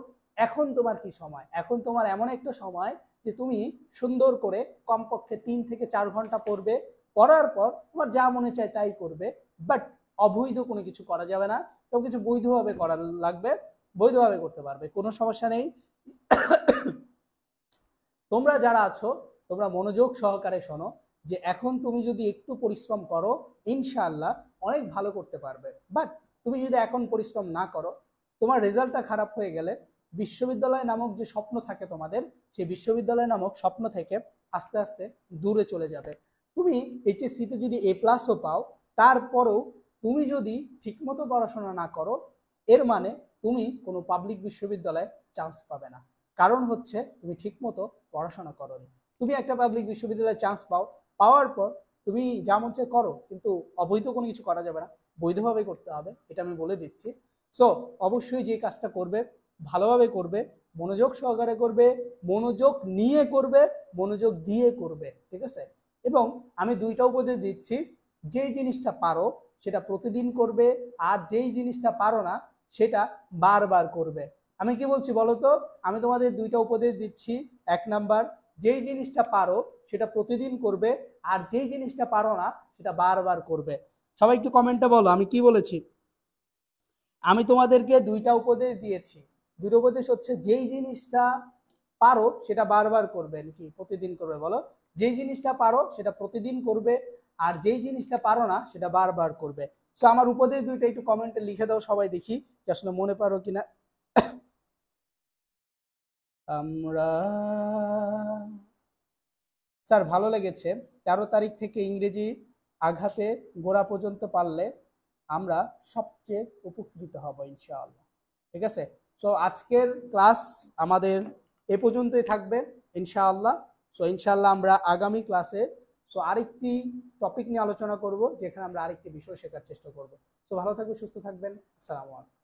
এখন তোমার কি সময়? এখন তোমার এমন একটা সময় যে তুমি সুন্দর করে কমপক্ষে 3 থেকে 4 ঘন্টা পড়বে, পড়ার পর তোমার যা মনে চায় তাই করবে, বাট অবৈধ কোনো কিছু করা যাবে না, সবকিছু বৈধভাবে করা লাগবে, বৈধভাবে করতে পারবে, কোনো সমস্যা নেই। তোমরা যারা আছো তোমরা মনোযোগ সহকারে শোনো, যে এখন তুমি যদি একটু পরিশ্রম করো ইনশাআল্লাহ অনেক ভালো করতে পারবে। বাট তুমি যদি এখন পরিশ্রম না করো, তোমার রেজাল্টটা খারাপ হয়ে গেলে বিশ্ববিদ্যালয় নামক যে স্বপ্ন থাকে তোমাদের, সেই বিশ্ববিদ্যালয় নামক স্বপ্ন থেকে আস্তে আস্তে দূরে চলে যাবে। তুমি এইচএসসিতে যদি A+ও পাও, তারপরেও তুমি যদি ঠিকমতো পড়াশোনা না করো, এর মানে তুমি কোনো পাবলিক বিশ্ববিদ্যালয়ে চান্স পাবে না। কারণ হচ্ছে তুমি ঠিকমতো পড়াশোনা করোনি। তুমি একটা পাবলিক বিশ্ববিদ্যালয়ে চান্স পাও, পাওয়ার পর তুমি যা মন চায় করো, কিন্তু অবৈধ কোনো কিছু করা যাবে না, বৈধভাবে করতে হবে, এটা আমি বলে দিচ্ছি। সো অবশ্যই যে কাজটা করবে ভালোভাবে করবে, মনোযোগ সহকারে করবে, মনোযোগ নিয়ে করবে, মনোযোগ দিয়ে করবে, ঠিক আছে? এবং আমি দুইটা উপদেশ দিচ্ছি, যেই জিনিসটা পারো সেটা প্রতিদিন করবে, আর যেই জিনিসটা পারো না সেটা বারবার করবে। আমি কি বলছি বলো তো? আমি তোমাদের দুইটা উপদেশ দিচ্ছি। 1 নাম্বার, যেই জিনিসটা পারো সেটা প্রতিদিন করবে, আর যেই জিনিসটা পারো না সেটা বারবার করবে। সবাই একটু কমেন্টে বলো আমি কি বলেছি। আমি তোমাদেরকে দুইটা উপদেশ দিয়েছি। দুটো উপদেশ হচ্ছে, যেই জিনিসটা পারো সেটা বারবার করবে, কি প্রতিদিন করবে, বলো। যেই জিনিসটা পারো সেটা প্রতিদিন করবে, আর যেই জিনিসটা পারো না সেটা বারবার করবে। সো আমার উপদেশ দুইটা একটু কমেন্টে লিখে দাও, সবাই দেখি যে আসলে মনে পারো কিনা। আমরা স্যার ভালো লেগেছে। 13 তারিখ থেকে ইংরেজি আঘাতে গোড়া পর্যন্ত পারলে আমরা সবচেয়ে উপকৃত হব ইনশাআল্লাহ। ঠিক আছে? সো আজকের ক্লাস আমাদের এ পর্যন্তই থাকবে ইনশাআল্লাহ। সো ইনশাআল্লাহ আমরা আগামী ক্লাসে আরেকটি টপিক নিয়ে আলোচনা করব, যেখানে আমরা আরেকটি বিষয় শেখার চেষ্টা করব। তো ভালো থাকবেন, সুস্থ থাকবেন। আসসালামু আলাইকুম।